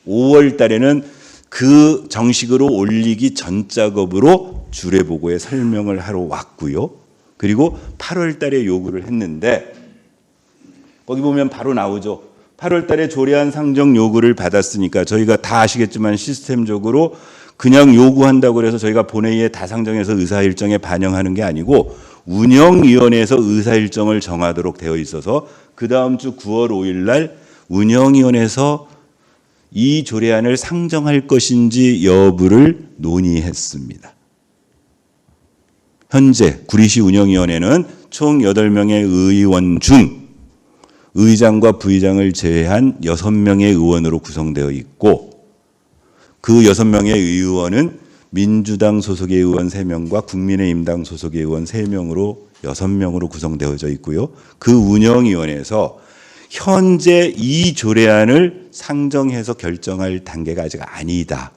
5월 달에는 그 정식으로 올리기 전 작업으로 주례 보고에 설명을 하러 왔고요. 그리고 8월 달에 요구를 했는데 거기 보면 바로 나오죠. 8월 달에 조례안 상정 요구를 받았으니까 저희가 다 아시겠지만 시스템적으로 그냥 요구한다고 해서 저희가 본회의에 다 상정해서 의사일정에 반영하는 게 아니고 운영위원회에서 의사일정을 정하도록 되어 있어서 그 다음 주 9월 5일 날 운영위원회에서 이 조례안을 상정할 것인지 여부를 논의했습니다. 현재 구리시 운영위원회는 총 8명의 의원 중 의장과 부의장을 제외한 6명의 의원으로 구성되어 있고 그 6명의 의원은 민주당 소속의 의원 3명과 국민의힘당 소속의 의원 3명으로 6명으로 구성되어져 있고요. 그 운영위원회에서 현재 이 조례안을 상정해서 결정할 단계가 아직 아니다.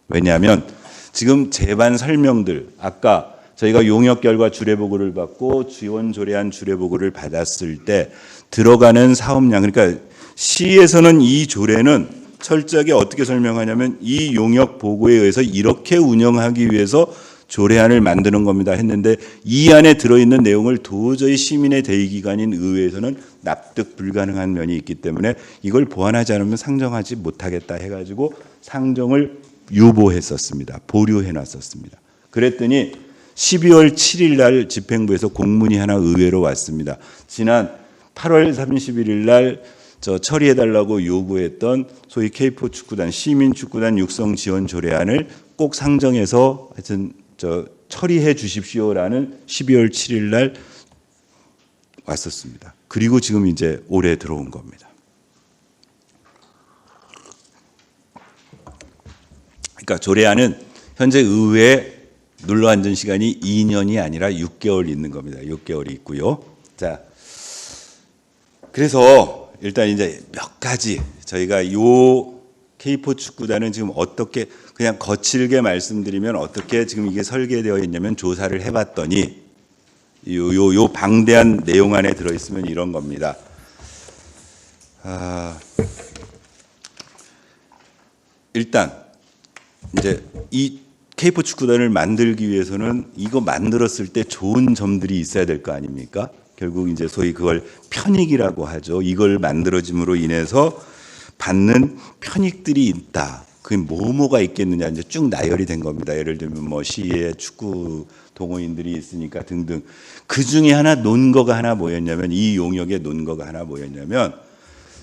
왜냐하면 지금 제반 설명들 아까 저희가 용역 결과 주례보고를 받고 지원 조례안 주례보고를 받았을 때 들어가는 사업량 그러니까 시에서는 이 조례는 철저하게 어떻게 설명하냐면 이 용역 보고에 의해서 이렇게 운영하기 위해서 조례안을 만드는 겁니다 했는데 이 안에 들어있는 내용을 도저히 시민의 대의기관인 의회에서는 납득 불가능한 면이 있기 때문에 이걸 보완하지 않으면 상정하지 못하겠다 해가지고 상정을 유보했었습니다. 보류해놨었습니다. 그랬더니 12월 7일 날 집행부에서 공문이 하나 의회로 왔습니다. 지난 8월 31일 날 처리해달라고 요구했던 소위 K4 축구단 시민축구단 육성 지원 조례안을 꼭 상정해서 하여튼 처리해 주십시오라는 12월 7일 날 왔었습니다. 그리고 지금 이제 올해 들어온 겁니다. 그러니까 조례안은 현재 의회에 눌러 앉은 시간이 2년이 아니라 6개월 있는 겁니다. 6개월이 있고요. 자, 그래서 일단 이제 몇 가지 저희가 요 K4 축구단은 지금 어떻게 그냥 거칠게 말씀드리면 어떻게 지금 이게 설계되어 있냐면 조사를 해봤더니 요 방대한 내용 안에 들어있으면 이런 겁니다. 일단 이제 이 K4 축구단을 만들기 위해서는 이거 만들었을 때 좋은 점들이 있어야 될 거 아닙니까? 결국 이제 소위 그걸 편익이라고 하죠. 이걸 만들어짐으로 인해서 받는 편익들이 있다. 그게 뭐가 있겠느냐 이제 쭉 나열이 된 겁니다. 예를 들면 뭐 시의 축구 동호인들이 있으니까 등등. 그 중에 하나 논거가 하나 뭐였냐면 이 용역의 논거가 하나 뭐였냐면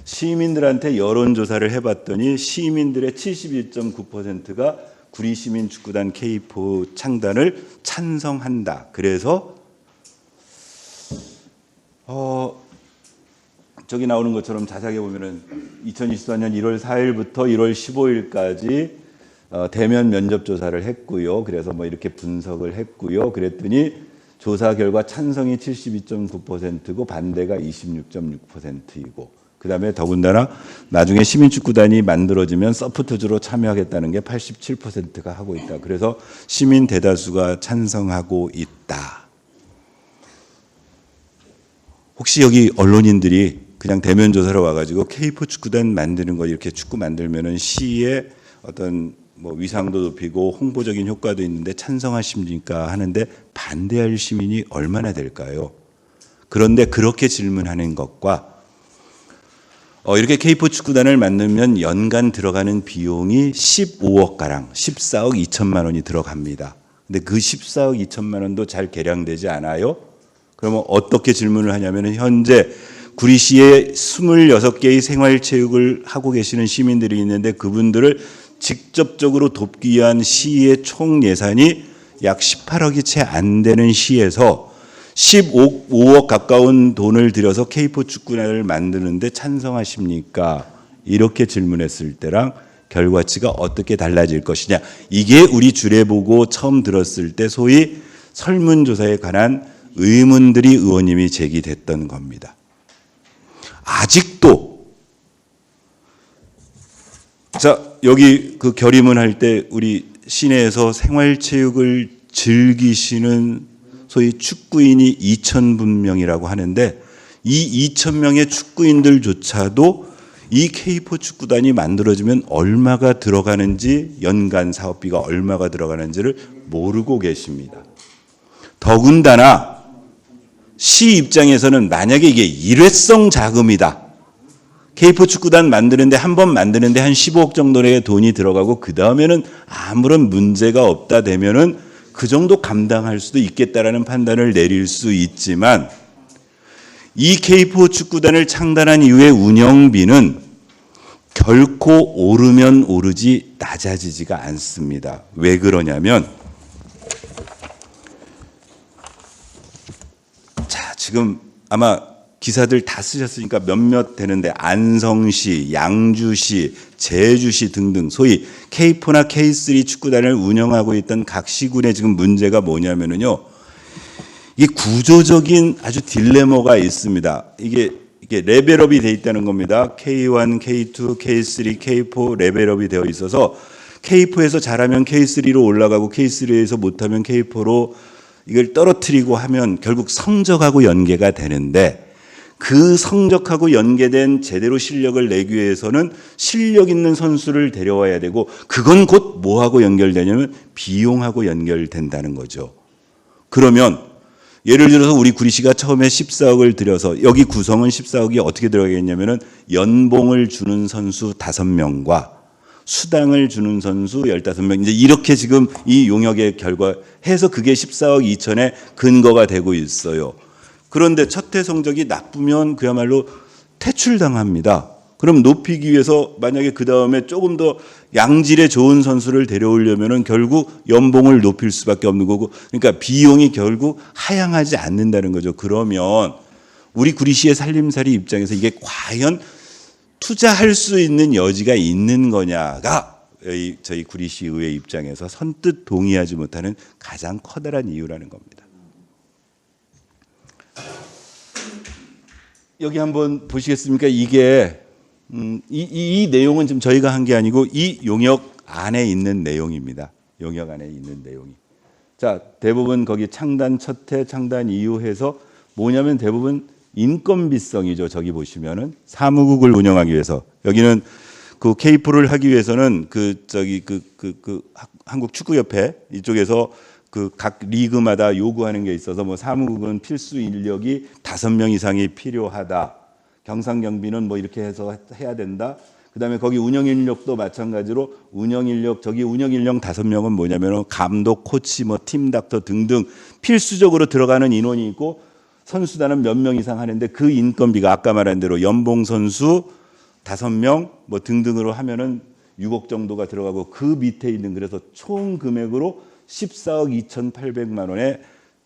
시민들한테 여론조사를 해봤더니 시민들의 71.9%가 구리시민축구단 K4 창단을 찬성한다. 그래서 저기 나오는 것처럼 자세하게 보면은 2024년 1월 4일부터 1월 15일까지 대면 면접 조사를 했고요. 그래서 뭐 이렇게 분석을 했고요. 그랬더니 조사 결과 찬성이 72.9%고 반대가 26.6%이고 그다음에 더군다나 나중에 시민축구단이 만들어지면 서포트주로 참여하겠다는 게 87%가 하고 있다. 그래서 시민 대다수가 찬성하고 있다. 혹시 여기 언론인들이 그냥 대면 조사로 와가지고 K4 축구단 만드는 거 이렇게 축구 만들면은 시의 어떤 뭐 위상도 높이고 홍보적인 효과도 있는데 찬성하십니까 하는데 반대할 시민이 얼마나 될까요? 그런데 그렇게 질문하는 것과 이렇게 K4 축구단을 만들면 연간 들어가는 비용이 15억 가량, 14억 2천만 원이 들어갑니다. 근데 그 14억 2천만 원도 잘 계량되지 않아요? 그러면 어떻게 질문을 하냐면 현재 구리시에 26개의 생활체육을 하고 계시는 시민들이 있는데 그분들을 직접적으로 돕기 위한 시의 총 예산이 약 18억이 채 안 되는 시에서 15억 가까운 돈을 들여서 K4 축구단을 만드는데 찬성하십니까? 이렇게 질문했을 때랑 결과치가 어떻게 달라질 것이냐. 이게 우리 주례보고 처음 들었을 때 소위 설문조사에 관한 의문들이 의원님이 제기됐던 겁니다. 아직도 자 여기 그 결의문 할 때 우리 시내에서 생활체육을 즐기시는 소위 축구인이 2,000분명이라고 하는데 이 2,000명의 축구인들조차도 이 K4 축구단이 만들어지면 얼마가 들어가는지 연간 사업비가 얼마가 들어가는지를 모르고 계십니다. 더군다나 시 입장에서는 만약에 이게 일회성 자금이다. K4 축구단 만드는데 한 번 만드는데 한 15억 정도의 돈이 들어가고 그 다음에는 아무런 문제가 없다 되면은 그 정도 감당할 수도 있겠다라는 판단을 내릴 수 있지만 이 K4 축구단을 창단한 이후의 운영비는 결코 오르면 오르지 낮아지지가 않습니다. 왜 그러냐면 자 지금 아마 기사들 다 쓰셨으니까 몇몇 되는데 안성시, 양주시, 제주시 등등 소위 K4나 K3 축구단을 운영하고 있던 각 시군의 지금 문제가 뭐냐면요. 이게 구조적인 아주 딜레마가 있습니다. 이게 레벨업이 되어 있다는 겁니다. K1, K2, K3, K4 레벨업이 되어 있어서 K4에서 잘하면 K3로 올라가고 K3에서 못하면 K4로 이걸 떨어뜨리고 하면 결국 성적하고 연계가 되는데 그 성적하고 연계된 제대로 실력을 내기 위해서는 실력 있는 선수를 데려와야 되고 그건 곧 뭐하고 연결되냐면 비용하고 연결된다는 거죠. 그러면 예를 들어서 우리 구리시가 처음에 14억을 들여서 여기 구성은 14억이 어떻게 들어가겠냐면은 연봉을 주는 선수 5명과 수당을 주는 선수 15명 이제 이렇게 지금 이 용역의 결과 해서 그게 14억 2천의 근거가 되고 있어요. 그런데 첫해 성적이 나쁘면 그야말로 퇴출당합니다. 그럼 높이기 위해서 만약에 그 다음에 조금 더 양질의 좋은 선수를 데려오려면은 결국 연봉을 높일 수밖에 없는 거고, 그러니까 비용이 결국 하향하지 않는다는 거죠. 그러면 우리 구리시의 살림살이 입장에서 이게 과연 투자할 수 있는 여지가 있는 거냐가 저희 구리시의회 입장에서 선뜻 동의하지 못하는 가장 커다란 이유라는 겁니다. 여기 한번 보시겠습니까? 이게 이 내용은 지금 저희가 한 게 아니고 이 용역 안에 있는 내용입니다. 용역 안에 있는 내용이. 자, 대부분 거기 창단 첫해, 창단 이후 해서 뭐냐면 대부분 인건비성이죠. 저기 보시면은 사무국을 운영하기 위해서 여기는 그 K4를 하기 위해서는 한국축구협회 이쪽에서 그 각 리그마다 요구하는 게 있어서 뭐 사무국은 필수 인력이 5명 이상이 필요하다. 경상경비는 뭐 이렇게 해서 해야 된다. 그다음에 거기 운영 인력도 마찬가지로 운영 인력 5명은 뭐냐면은 감독, 코치, 뭐 팀 닥터 등등 필수적으로 들어가는 인원이 있고 선수단은 몇 명 이상 하는데 그 인건비가 아까 말한 대로 연봉 선수 5명 뭐 등등으로 하면은 6억 정도가 들어가고 그 밑에 있는 그래서 총 금액으로 14억 2,800만 원의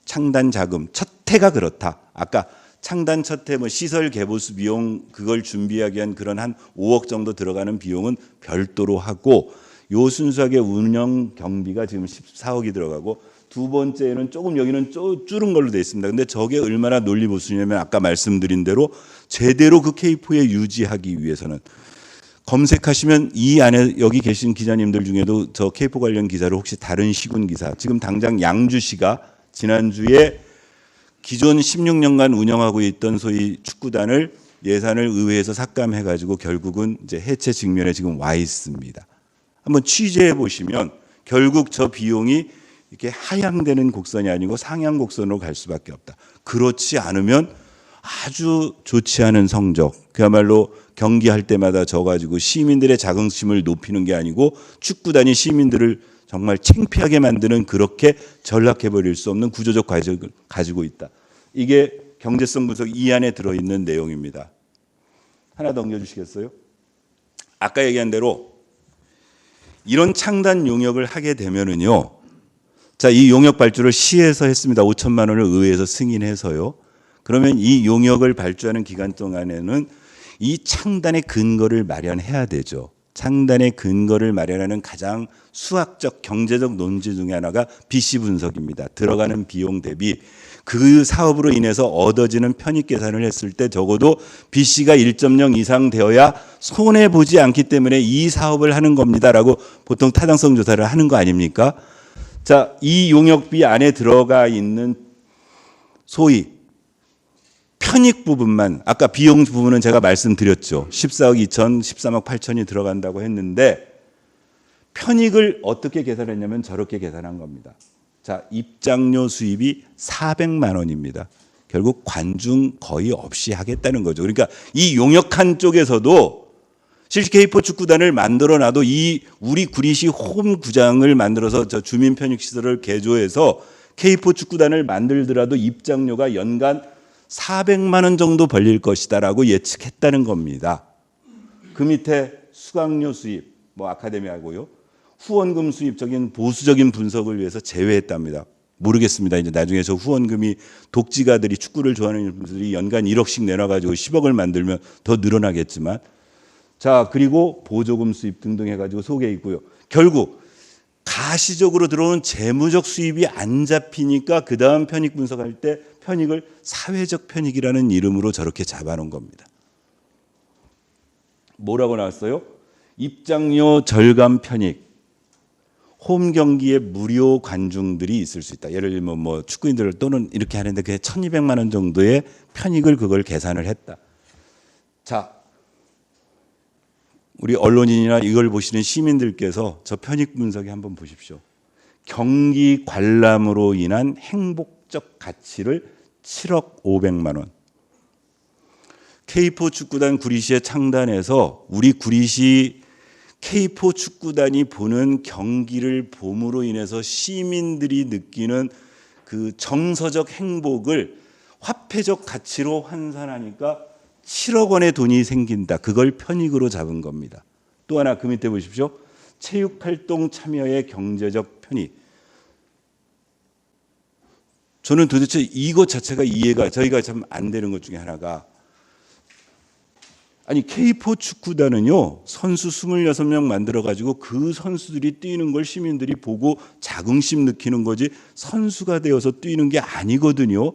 창단 자금 첫 해가 그렇다. 아까 창단 첫 해 뭐 시설 개보수 비용 그걸 준비하기 위한 그런 한 5억 정도 들어가는 비용은 별도로 하고 요 순수하게 운영 경비가 지금 14억이 들어가고 두 번째는 조금 여기는 줄은 걸로 돼 있습니다. 근데 저게 얼마나 논리 보수냐면 아까 말씀드린 대로 제대로 그 K4에 유지하기 위해서는 검색하시면 이 안에 여기 계신 기자님들 중에도 저 K4 관련 기사를 혹시 다른 시군 기사 지금 당장 양주시가 지난주에 기존 16년간 운영하고 있던 소위 축구단을 예산을 의회에서 삭감해 가지고 결국은 이제 해체 직면에 지금 와 있습니다. 한번 취재해 보시면 결국 저 비용이 이렇게 하향되는 곡선이 아니고 상향 곡선으로 갈 수밖에 없다. 그렇지 않으면 아주 좋지 않은 성적, 그야말로 경기할 때마다 져가지고 시민들의 자긍심을 높이는 게 아니고 축구단이 시민들을 정말 창피하게 만드는 그렇게 전락해버릴 수 없는 구조적 과정을 가지고 있다. 이게 경제성 분석 이 안에 들어있는 내용입니다. 하나 더 넘겨주시겠어요? 아까 얘기한 대로 이런 창단 용역을 하게 되면은요. 자, 이 용역 발주를 시에서 했습니다. 5천만 원을 의회에서 승인해서요. 그러면 이 용역을 발주하는 기간 동안에는 이 창단의 근거를 마련해야 되죠. 창단의 근거를 마련하는 가장 수학적 경제적 논지 중에 하나가 BC 분석입니다. 들어가는 비용 대비 그 사업으로 인해서 얻어지는 편익 계산을 했을 때 적어도 BC가 1.0 이상 되어야 손해보지 않기 때문에 이 사업을 하는 겁니다라고 보통 타당성 조사를 하는 거 아닙니까? 자, 이 용역비 안에 들어가 있는 소위 편익 부분만 아까 비용 부분은 제가 말씀드렸죠. 14억 2천, 13억 8천이 들어간다고 했는데 편익을 어떻게 계산했냐면 저렇게 계산한 겁니다. 자, 입장료 수입이 400만 원입니다. 결국 관중 거의 없이 하겠다는 거죠. 그러니까 이 용역한 쪽에서도 실제 K4 축구단을 만들어 놔도 이 우리 구리시 홈구장을 만들어서 저 주민 편익 시설을 개조해서 K4 축구단을 만들더라도 입장료가 연간 400만 원 정도 벌릴 것이다라고 예측했다는 겁니다. 그 밑에 수강료 수입, 뭐 아카데미하고요. 후원금 수입적인 보수적인 분석을 위해서 제외했답니다. 모르겠습니다. 이제 나중에 저 후원금이 독지가들이 축구를 좋아하는 분들이 연간 1억씩 내놔가지고 10억을 만들면 더 늘어나겠지만 자, 그리고 보조금 수입 등등 해가지고 속에 있고요. 결국 가시적으로 들어오는 재무적 수입이 안 잡히니까 그 다음 편익 분석할 때 편익을 사회적 편익이라는 이름으로 저렇게 잡아놓은 겁니다. 뭐라고 나왔어요? 입장료 절감 편익. 홈 경기에 무료 관중들이 있을 수 있다. 예를 들면 뭐 축구인들 또는 이렇게 하는데 그게 1,200만 원 정도의 편익을 그걸 계산을 했다. 자, 우리 언론인이나 이걸 보시는 시민들께서 저 편익 분석에 한번 보십시오. 경기 관람으로 인한 행복적 가치를 7억 500만 원. K4 축구단 구리시의 창단에서 우리 구리시 K4 축구단이 보는 경기를 봄으로 인해서 시민들이 느끼는 그 정서적 행복을 화폐적 가치로 환산하니까 7억 원의 돈이 생긴다. 그걸 편익으로 잡은 겁니다. 또 하나 그 밑에 보십시오. 체육활동 참여의 경제적 편익. 저는 도대체 이것 자체가 이해가 저희가 참 안 되는 것 중에 하나가 아니 K4 축구단은요 선수 26명 만들어가지고 그 선수들이 뛰는 걸 시민들이 보고 자긍심 느끼는 거지 선수가 되어서 뛰는 게 아니거든요.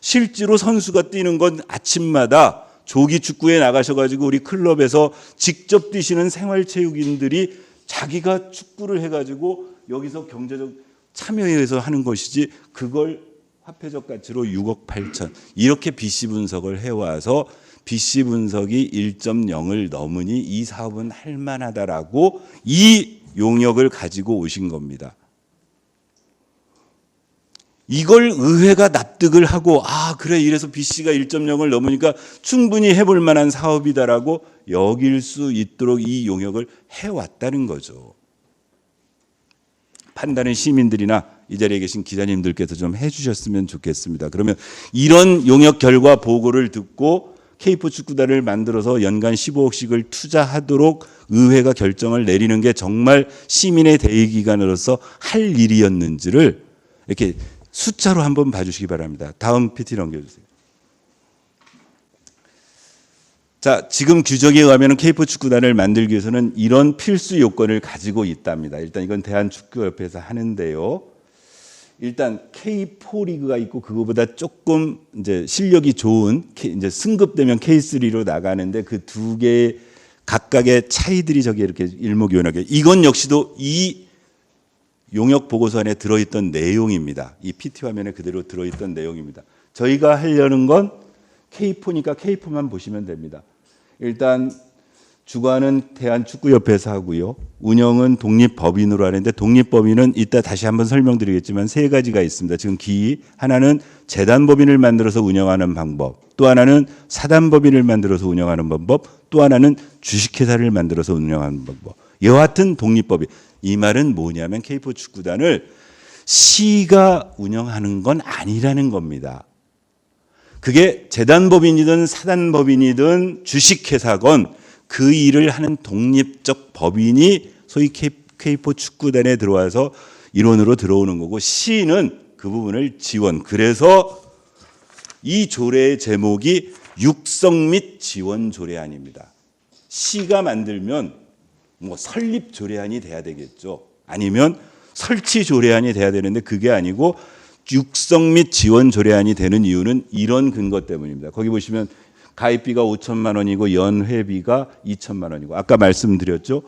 실제로 선수가 뛰는 건 아침마다 조기 축구에 나가셔가지고 우리 클럽에서 직접 뛰시는 생활체육인들이 자기가 축구를 해가지고 여기서 경제적 참여에 의해서 하는 것이지 그걸 화폐적 가치로 6억 8천 이렇게 BC 분석을 해와서 BC 분석이 1.0을 넘으니 이 사업은 할 만하다라고 이 용역을 가지고 오신 겁니다. 이걸 의회가 납득을 하고 그래 이래서 BC가 1.0을 넘으니까 충분히 해볼 만한 사업이다라고 여길 수 있도록 이 용역을 해왔다는 거죠. 판단은 시민들이나 이 자리에 계신 기자님들께서 좀 해주셨으면 좋겠습니다. 그러면 이런 용역 결과 보고를 듣고 K포 축구단을 만들어서 연간 15억씩을 투자하도록 의회가 결정을 내리는 게 정말 시민의 대의기관으로서 할 일이었는지를 이렇게 숫자로 한번 봐주시기 바랍니다. 다음 PT 넘겨주세요. 자, 지금 규정에 의하면 K포 축구단을 만들기 위해서는 이런 필수 요건을 가지고 있답니다. 일단 이건 대한축구협회에서 하는데요. 일단 K4 리그가 있고 그거보다 조금 이제 실력이 좋은 이제 승급되면 K3로 나가는데 그 두 개의 각각의 차이들이 저기 이렇게 일목요연하게 이건 역시도 이 용역 보고서 안에 들어있던 내용입니다. 이 PT 화면에 그대로 들어있던 내용입니다. 저희가 하려는 건 K4니까 K4만 보시면 됩니다. 일단 주관은 대한축구협회에서 하고요. 운영은 독립법인으로 하는데 독립법인은 이따 다시 한번 설명드리겠지만 세 가지가 있습니다. 지금 하나는 재단법인을 만들어서 운영하는 방법, 또 하나는 사단법인을 만들어서 운영하는 방법, 또 하나는 주식회사를 만들어서 운영하는 방법. 여하튼 독립법인. 이 말은 뭐냐면 K포 축구단을 시가 운영하는 건 아니라는 겁니다. 그게 재단법인이든 사단법인이든 주식회사건 그 일을 하는 독립적 법인이 소위 K포 축구단에 들어와서 일원으로 들어오는 거고 시는 그 부분을 지원. 그래서 이 조례의 제목이 육성 및 지원 조례안입니다. 시가 만들면 뭐 설립 조례안이 돼야 되겠죠. 아니면 설치 조례안이 돼야 되는데 그게 아니고 육성 및 지원 조례안이 되는 이유는 이런 근거 때문입니다. 거기 보시면 가입비가 5천만 원이고 연회비가 2천만 원이고 아까 말씀드렸죠.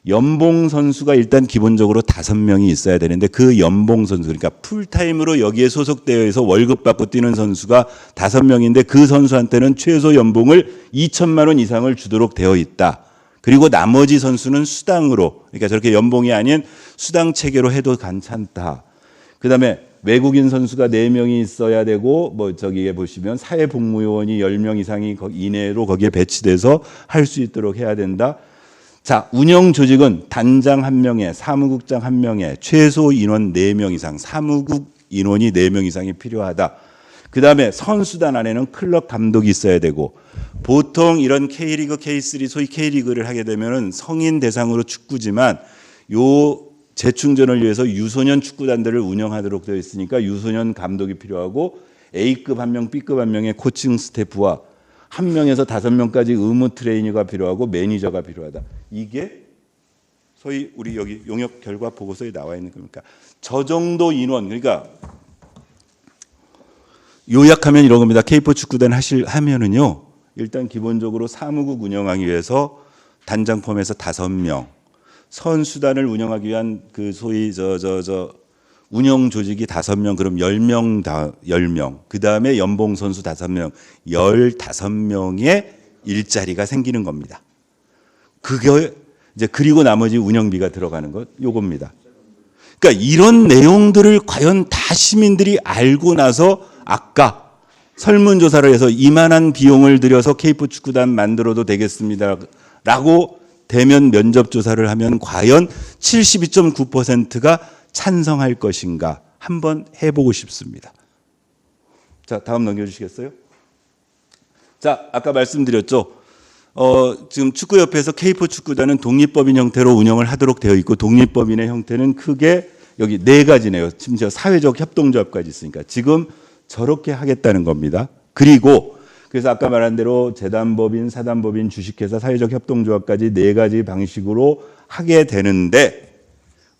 연봉 선수가 일단 기본적으로 5명이 있어야 되는데 그 연봉 선수 그러니까 풀타임으로 여기에 소속되어 있어 월급 받고 뛰는 선수가 5명인데 그 선수한테는 최소 연봉을 2천만 원 이상을 주도록 되어 있다. 그리고 나머지 선수는 수당으로 그러니까 저렇게 연봉이 아닌 수당 체계로 해도 괜찮다. 그다음에 외국인 선수가 4명이 있어야 되고 뭐 저기에 보시면 사회복무요원이 10명 이상이 이내로 거기에 배치돼서 할 수 있도록 해야 된다. 자, 운영 조직은 단장 1명에 사무국장 1명에 최소 인원 4명 이상 사무국 인원이 4명 이상이 필요하다. 그다음에 선수단 안에는 클럽 감독이 있어야 되고 보통 이런 K리그, K3 소위 K리그를 하게 되면은 성인 대상으로 축구지만 요 재충전을 위해서 유소년 축구단들을 운영하도록 되어 있으니까 유소년 감독이 필요하고 A급 1명, B급 1명의 코칭 스태프와 1명에서 5명까지 의무 트레이너가 필요하고 매니저가 필요하다. 이게 소위 우리 여기 용역 결과 보고서에 나와 있는 겁니까? 저 정도 인원 그러니까 요약하면 이런 겁니다. K포 축구단 하면은요. 일단 기본적으로 사무국 운영하기 위해서 단장 포함해서 5명 선수단을 운영하기 위한 그 소위 운영 조직이 5명 그럼 10명 다 10명. 그다음에 연봉 선수 5명. 15명의 일자리가 생기는 겁니다. 그게 이제 그리고 나머지 운영비가 들어가는 것 요겁니다. 그러니까 이런 내용들을 과연 다 시민들이 알고 나서 아까 설문조사를 해서 이만한 비용을 들여서 K포 축구단 만들어도 되겠습니다라고 대면 면접 조사를 하면 과연 72.9%가 찬성할 것인가 한번 해보고 싶습니다. 자, 다음 넘겨주시겠어요? 자, 아까 말씀드렸죠. 지금 축구협회에서 K포 축구단은 독립법인 형태로 운영을 하도록 되어 있고 독립법인의 형태는 크게 여기 4가지네요. 심지어 사회적 협동조합까지 있으니까 지금 저렇게 하겠다는 겁니다. 그리고 그래서 아까 말한 대로 재단법인, 사단법인, 주식회사, 사회적 협동조합까지 4가지 방식으로 하게 되는데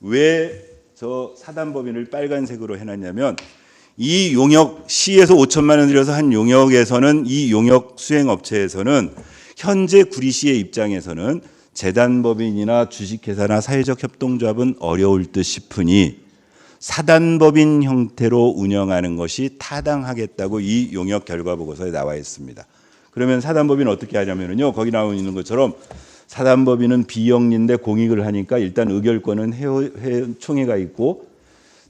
왜 저 사단법인을 빨간색으로 해놨냐면 이 용역 시에서 5천만 원 들여서 한 용역에서는 이 용역 수행업체에서는 현재 구리시의 입장에서는 재단법인이나 주식회사나 사회적 협동조합은 어려울 듯 싶으니 사단법인 형태로 운영하는 것이 타당하겠다고 이 용역 결과 보고서에 나와 있습니다. 그러면 사단법인은 어떻게 하냐면요, 거기 나와 있는 것처럼 사단법인은 비영리인데 공익을 하니까 일단 의결권은 회원총회가 있고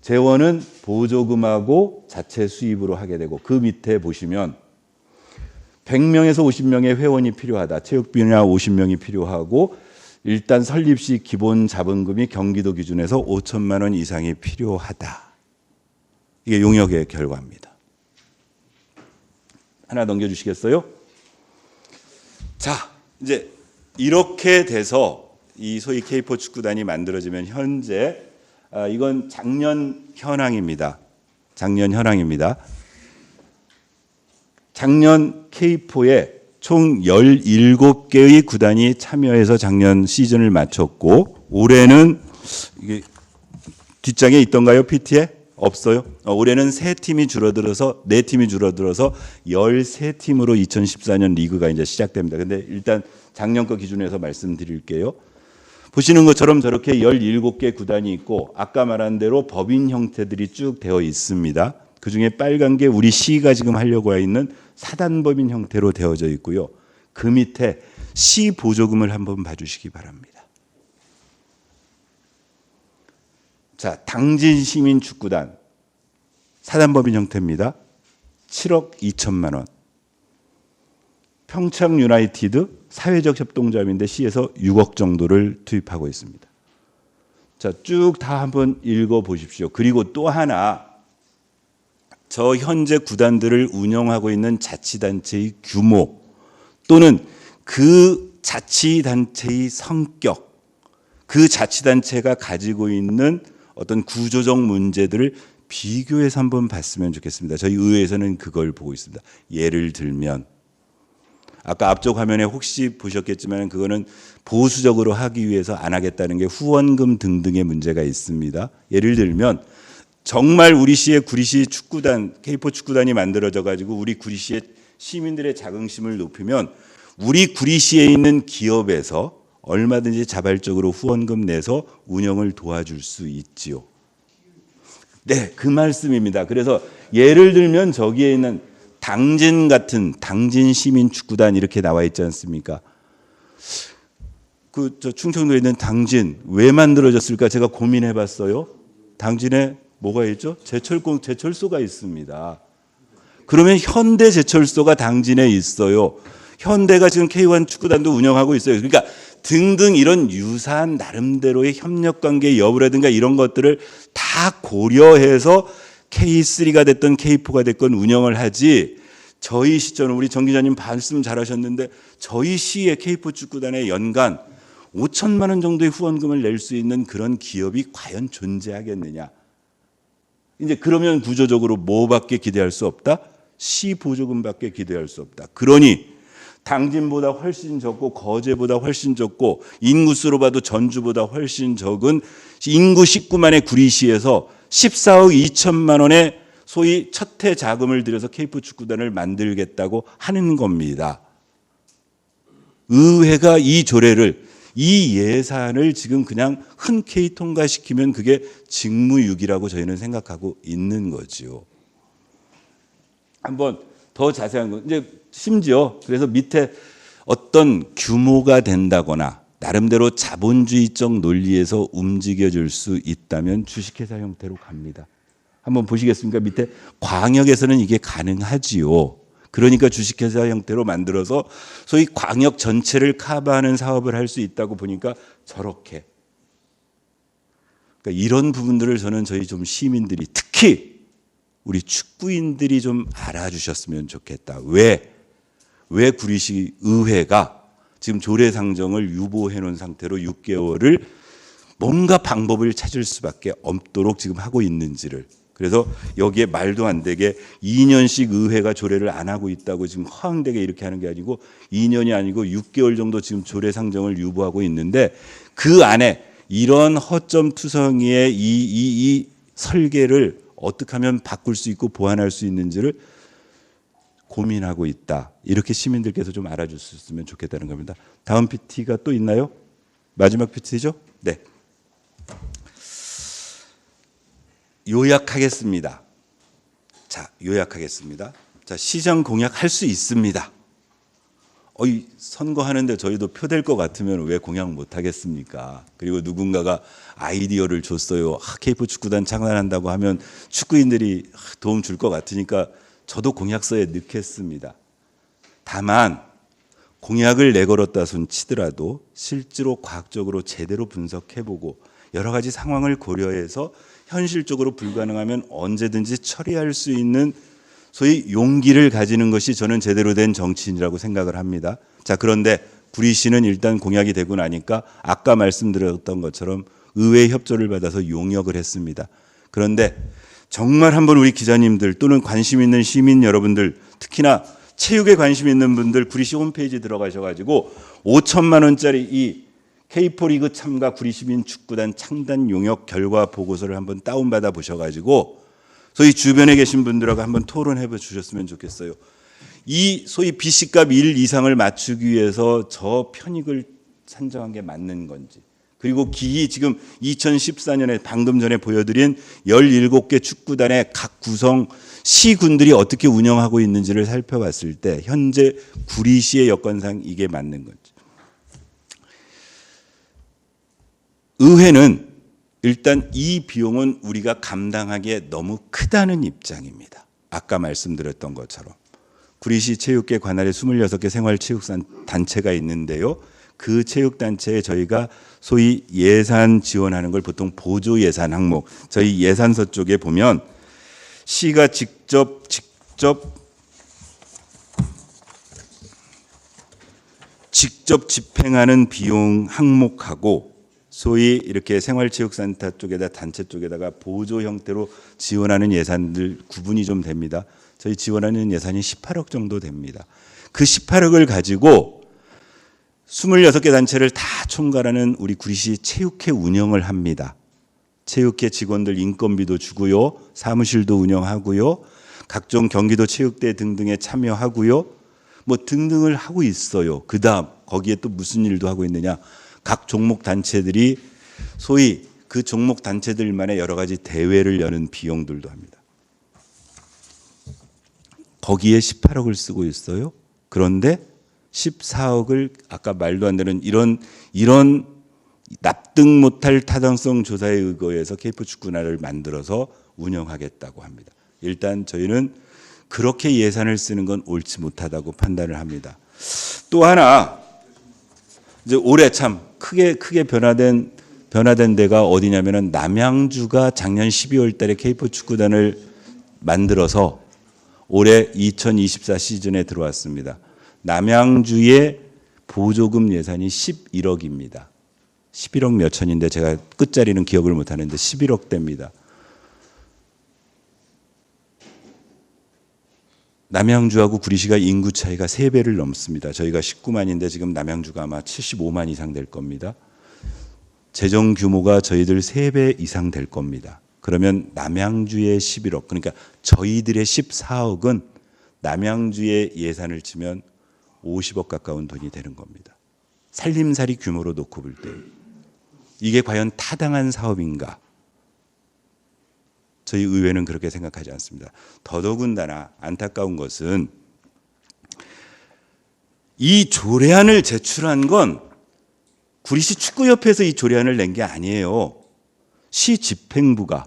재원은 보조금하고 자체 수입으로 하게 되고, 그 밑에 보시면 100명에서 50명의 회원이 필요하다. 체육비나 50명이 필요하고 일단 설립 시 기본 자본금이 경기도 기준에서 5천만 원 이상이 필요하다. 이게 용역의 결과입니다. 하나 넘겨주시겠어요? 자, 이제 이렇게 돼서 이 소위 K4 축구단이 만들어지면 현재 이건 작년 현황입니다. 작년 현황입니다. 작년 K4에 총 17개의 구단이 참여해서 작년 시즌을 마쳤고, 올해는 이게 뒷장에 있던가요? PT에? 없어요. 올해는 3팀이 줄어들어서 4팀이 줄어들어서 13팀으로 2014년 리그가 이제 시작됩니다. 근데 일단 작년 거 기준에서 말씀드릴게요. 보시는 것처럼 저렇게 17개 구단이 있고 아까 말한 대로 법인 형태들이 쭉 되어 있습니다. 그중에 빨간 게 우리 시가 지금 하려고 있는 사단법인 형태로 되어져 있고요. 그 밑에 시 보조금을 한번 봐주시기 바랍니다. 자, 당진시민축구단 사단법인 형태입니다. 7억 2천만 원. 평창유나이티드 사회적 협동조합인데 시에서 6억 정도를 투입하고 있습니다. 자, 쭉 다 한번 읽어보십시오. 그리고 또 하나, 저 현재 구단들을 운영하고 있는 자치단체의 규모 또는 그 자치단체의 성격, 그 자치단체가 가지고 있는 어떤 구조적 문제들을 비교해서 한번 봤으면 좋겠습니다. 저희 의회에서는 그걸 보고 있습니다. 예를 들면 아까 앞쪽 화면에 혹시 보셨겠지만 그거는 보수적으로 하기 위해서 안 하겠다는 게 후원금 등등의 문제가 있습니다. 예를 들면 정말 우리 시의 구리시 축구단, K4 축구단이 만들어져 가지고 우리 구리시의 시민들의 자긍심을 높이면 우리 구리시에 있는 기업에서 얼마든지 자발적으로 후원금 내서 운영을 도와줄 수 있지요. 네, 그 말씀입니다. 그래서 예를 들면 저기에 있는 당진 같은 당진 시민 축구단 이렇게 나와 있지 않습니까? 저 충청도에 있는 당진 왜 만들어졌을까 제가 고민해 봤어요. 당진에 뭐가 있죠? 제철소가 있습니다. 그러면 현대 제철소가 당진에 있어요. 현대가 지금 K1 축구단도 운영하고 있어요. 그러니까 등등 이런 유사한 나름대로의 협력관계 여부라든가 이런 것들을 다 고려해서 K3가 됐든 K4가 됐건 운영을 하지, 저희 시절은 우리 정 기자님 말씀 잘하셨는데 저희 시의 K4 축구단에 연간 5천만 원 정도의 후원금을 낼 수 있는 그런 기업이 과연 존재하겠느냐. 이제 그러면 구조적으로 뭐밖에 기대할 수 없다? 시 보조금밖에 기대할 수 없다. 그러니 당진보다 훨씬 적고 거제보다 훨씬 적고 인구수로 봐도 전주보다 훨씬 적은 인구 19만의 구리시에서 14억 2천만 원의 소위 첫해 자금을 들여서 K4 축구단을 만들겠다고 하는 겁니다. 의회가 이 조례를, 이 예산을 지금 그냥 흔쾌히 통과시키면 그게 직무유기라고 저희는 생각하고 있는 거죠. 한번 더 자세한 거, 이제 심지어 그래서 밑에 어떤 규모가 된다거나 나름대로 자본주의적 논리에서 움직여줄 수 있다면 주식회사 형태로 갑니다. 한번 보시겠습니까? 밑에 광역에서는 이게 가능하지요. 그러니까 주식회사 형태로 만들어서 소위 광역 전체를 커버하는 사업을 할 수 있다고 보니까 저렇게. 그러니까 이런 부분들을 저는 저희 좀 시민들이, 특히 우리 축구인들이 좀 알아주셨으면 좋겠다. 왜 구리시 의회가 지금 조례 상정을 유보해 놓은 상태로 6개월을 뭔가 방법을 찾을 수밖에 없도록 지금 하고 있는지를. 그래서 여기에 말도 안 되게 2년씩 의회가 조례를 안 하고 있다고 지금 허황되게 이렇게 하는 게 아니고 2년이 아니고 6개월 정도 지금 조례 상정을 유보하고 있는데 그 안에 이런 허점투성이의 이 설계를 어떻게 하면 바꿀 수 있고 보완할 수 있는지를 고민하고 있다. 이렇게 시민들께서 좀 알아주셨으면 좋겠다는 겁니다. 다음 PT가 또 있나요? 마지막 PT죠? 네. 요약하겠습니다. 자, 요약하겠습니다. 자, 시장 공약할 수 있습니다. 선거하는데 저희도 표될 것 같으면 왜 공약 못 하겠습니까? 그리고 누군가가 아이디어를 줬어요. K포 축구단 창단한다고 하면 축구인들이 도움 줄 것 같으니까 저도 공약서에 넣겠습니다. 다만 공약을 내걸었다 손 치더라도 실제로 과학적으로 제대로 분석해보고 여러 가지 상황을 고려해서 현실적으로 불가능하면 언제든지 처리할 수 있는 소위 용기를 가지는 것이 저는 제대로 된 정치인이라고 생각을 합니다. 자, 그런데 구리 씨는 일단 공약이 되고 나니까 아까 말씀드렸던 것처럼 의회 협조를 받아서 용역을 했습니다. 그런데 정말 한번 우리 기자님들 또는 관심 있는 시민 여러분들, 특히나 체육에 관심 있는 분들 구리시 홈페이지 들어가셔가지고 5천만 원짜리 이 K포 리그 참가 구리시민 축구단 창단 용역 결과 보고서를 한번 다운받아 보셔가지고 소위 주변에 계신 분들하고 한번 토론해 주셨으면 좋겠어요. 이 소위 BC값 1 이상을 맞추기 위해서 저 편익을 산정한 게 맞는 건지, 그리고 기희 지금 2014년에 방금 전에 보여드린 17개 축구단의 각 구성 시군들이 어떻게 운영하고 있는지를 살펴봤을 때 현재 구리시의 여건상 이게 맞는 건지. 의회는 일단 이 비용은 우리가 감당하기에 너무 크다는 입장입니다. 아까 말씀드렸던 것처럼 구리시 체육계 관할에 26개 생활체육단체가 있는데요. 그 체육단체에 저희가 소위 예산 지원하는 걸 보통 보조 예산 항목, 저희 예산서 쪽에 보면 시가 직접 집행하는 비용 항목하고 소위 이렇게 생활체육센터 쪽에다 단체 쪽에다가 보조 형태로 지원하는 예산들 구분이 좀 됩니다. 저희 지원하는 예산이 18억 정도 됩니다. 그 18억을 가지고 26개 단체를 다 총괄하는 우리 구리시 체육회 운영을 합니다. 체육회 직원들 인건비도 주고요. 사무실도 운영하고요. 각종 경기도 체육대 등등에 참여하고요. 뭐 등등을 하고 있어요. 그다음 거기에 또 무슨 일도 하고 있느냐. 각 종목 단체들이 소위 그 종목 단체들만의 여러 가지 대회를 여는 비용들도 합니다. 거기에 18억을 쓰고 있어요. 그런데 14억을 아까 말도 안 되는 이런 납득 못할 타당성 조사에 의거해서 K포 축구단을 만들어서 운영하겠다고 합니다. 일단 저희는 그렇게 예산을 쓰는 건 옳지 못하다고 판단을 합니다. 또 하나 이제 올해 참 크게 변화된 데가 어디냐면은 남양주가 작년 12월 달에 K포 축구단을 만들어서 올해 2024 시즌에 들어왔습니다. 남양주의 보조금 예산이 11억입니다. 11억 몇 천인데 제가 끝자리는 기억을 못 하는데 11억대입니다. 남양주하고 구리시가 인구 차이가 3배를 넘습니다. 저희가 19만인데 지금 남양주가 아마 75만 이상 될 겁니다. 재정 규모가 저희들 3배 이상 될 겁니다. 그러면 남양주의 11억, 그러니까 저희들의 14억은 남양주의 예산을 치면 50억 가까운 돈이 되는 겁니다. 살림살이 규모로 놓고 볼 때 이게 과연 타당한 사업인가? 저희 의회는 그렇게 생각하지 않습니다. 더더군다나 안타까운 것은 이 조례안을 제출한 건 구리시 축구협회에서 이 조례안을 낸 게 아니에요. 시 집행부가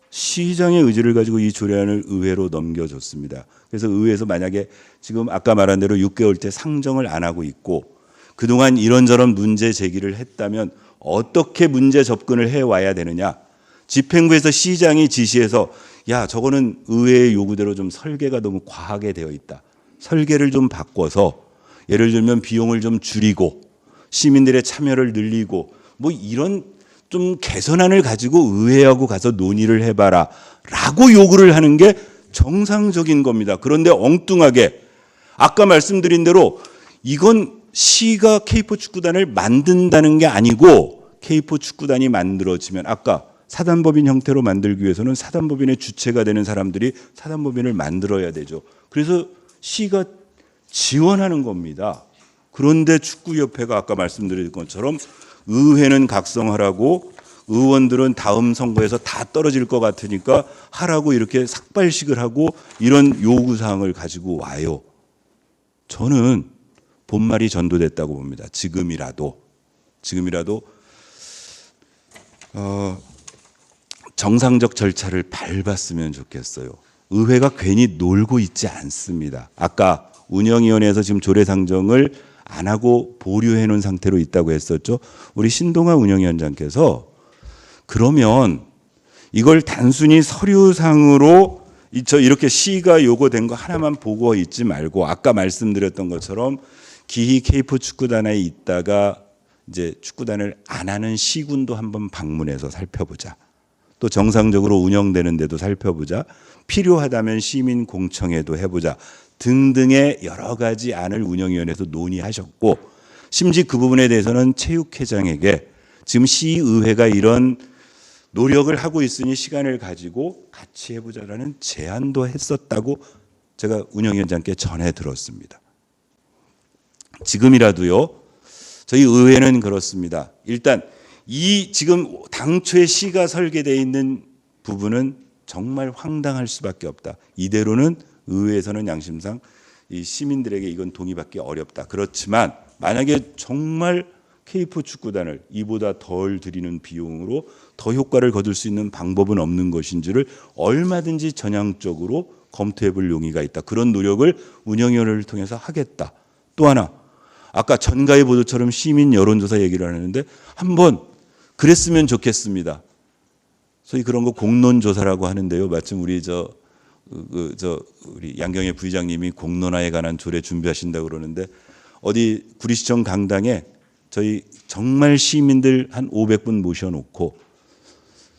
시장의 의지를 가지고 이 조례안을 의회로 넘겨줬습니다. 그래서 의회에서 만약에 지금 아까 말한 대로 6개월째 상정을 안 하고 있고 그동안 이런저런 문제 제기를 했다면 어떻게 문제 접근을 해와야 되느냐. 집행부에서 시장이 지시해서 야 저거는 의회의 요구대로 좀 설계가 너무 과하게 되어 있다. 설계를 좀 바꿔서 예를 들면 비용을 좀 줄이고 시민들의 참여를 늘리고 뭐 이런 좀 개선안을 가지고 의회하고 가서 논의를 해봐라 라고 요구를 하는 게 정상적인 겁니다. 그런데 엉뚱하게 아까 말씀드린 대로 이건 시가 K포 축구단을 만든다는 게 아니고 K포 축구단이 만들어지면 아까 사단법인 형태로 만들기 위해서는 사단법인의 주체가 되는 사람들이 사단법인을 만들어야 되죠. 그래서 시가 지원하는 겁니다. 그런데 축구협회가 아까 말씀드린 것처럼 의회는 각성하라고 의원들은 다음 선거에서 다 떨어질 것 같으니까 하라고 이렇게 삭발식을 하고 이런 요구사항을 가지고 와요. 저는 본말이 전도됐다고 봅니다. 지금이라도 정상적 절차를 밟았으면 좋겠어요. 의회가 괜히 놀고 있지 않습니다. 아까 운영위원회에서 지금 조례상정을 안 하고 보류해 놓은 상태로 있다고 했었죠. 우리 신동아 운영위원장께서 그러면 이걸 단순히 서류상으로 이렇게 시가 요구된 거 하나만 보고 있지 말고 아까 말씀드렸던 것처럼 기희 K4 축구단에 있다가 이제 축구단을 안 하는 시군도 한번 방문해서 살펴보자. 또 정상적으로 운영되는 데도 살펴보자. 필요하다면 시민 공청회도 해보자. 등등의 여러 가지 안을 운영위원회에서 논의하셨고 심지 그 부분에 대해서는 체육회장에게 지금 시의회가 이런 노력을 하고 있으니 시간을 가지고 같이 해보자라는 제안도 했었다고 제가 운영위원장께 전해 들었습니다. 지금이라도요. 저희 의회는 그렇습니다. 일단 이 지금 당초에 시가 설계되어 있는 부분은 정말 황당할 수밖에 없다. 이대로는 의회에서는 양심상 이 시민들에게 이건 동의받기 어렵다. 그렇지만 만약에 정말 K4 축구단을 이보다 덜 들이는 비용으로 더 효과를 거둘 수 있는 방법은 없는 것인지를 얼마든지 전향적으로 검토해 볼 용의가 있다. 그런 노력을 운영위원회를 통해서 하겠다. 또 하나 아까 전가의 보도처럼 시민 여론조사 얘기를 하는데 한번 그랬으면 좋겠습니다. 소위 그런 거 공론조사라고 하는데요. 마침 우리 우리 양경혜 부의장님이 공론화에 관한 조례 준비하신다고 그러는데 어디 구리시청 강당에 저희 정말 시민들 한 500분 모셔놓고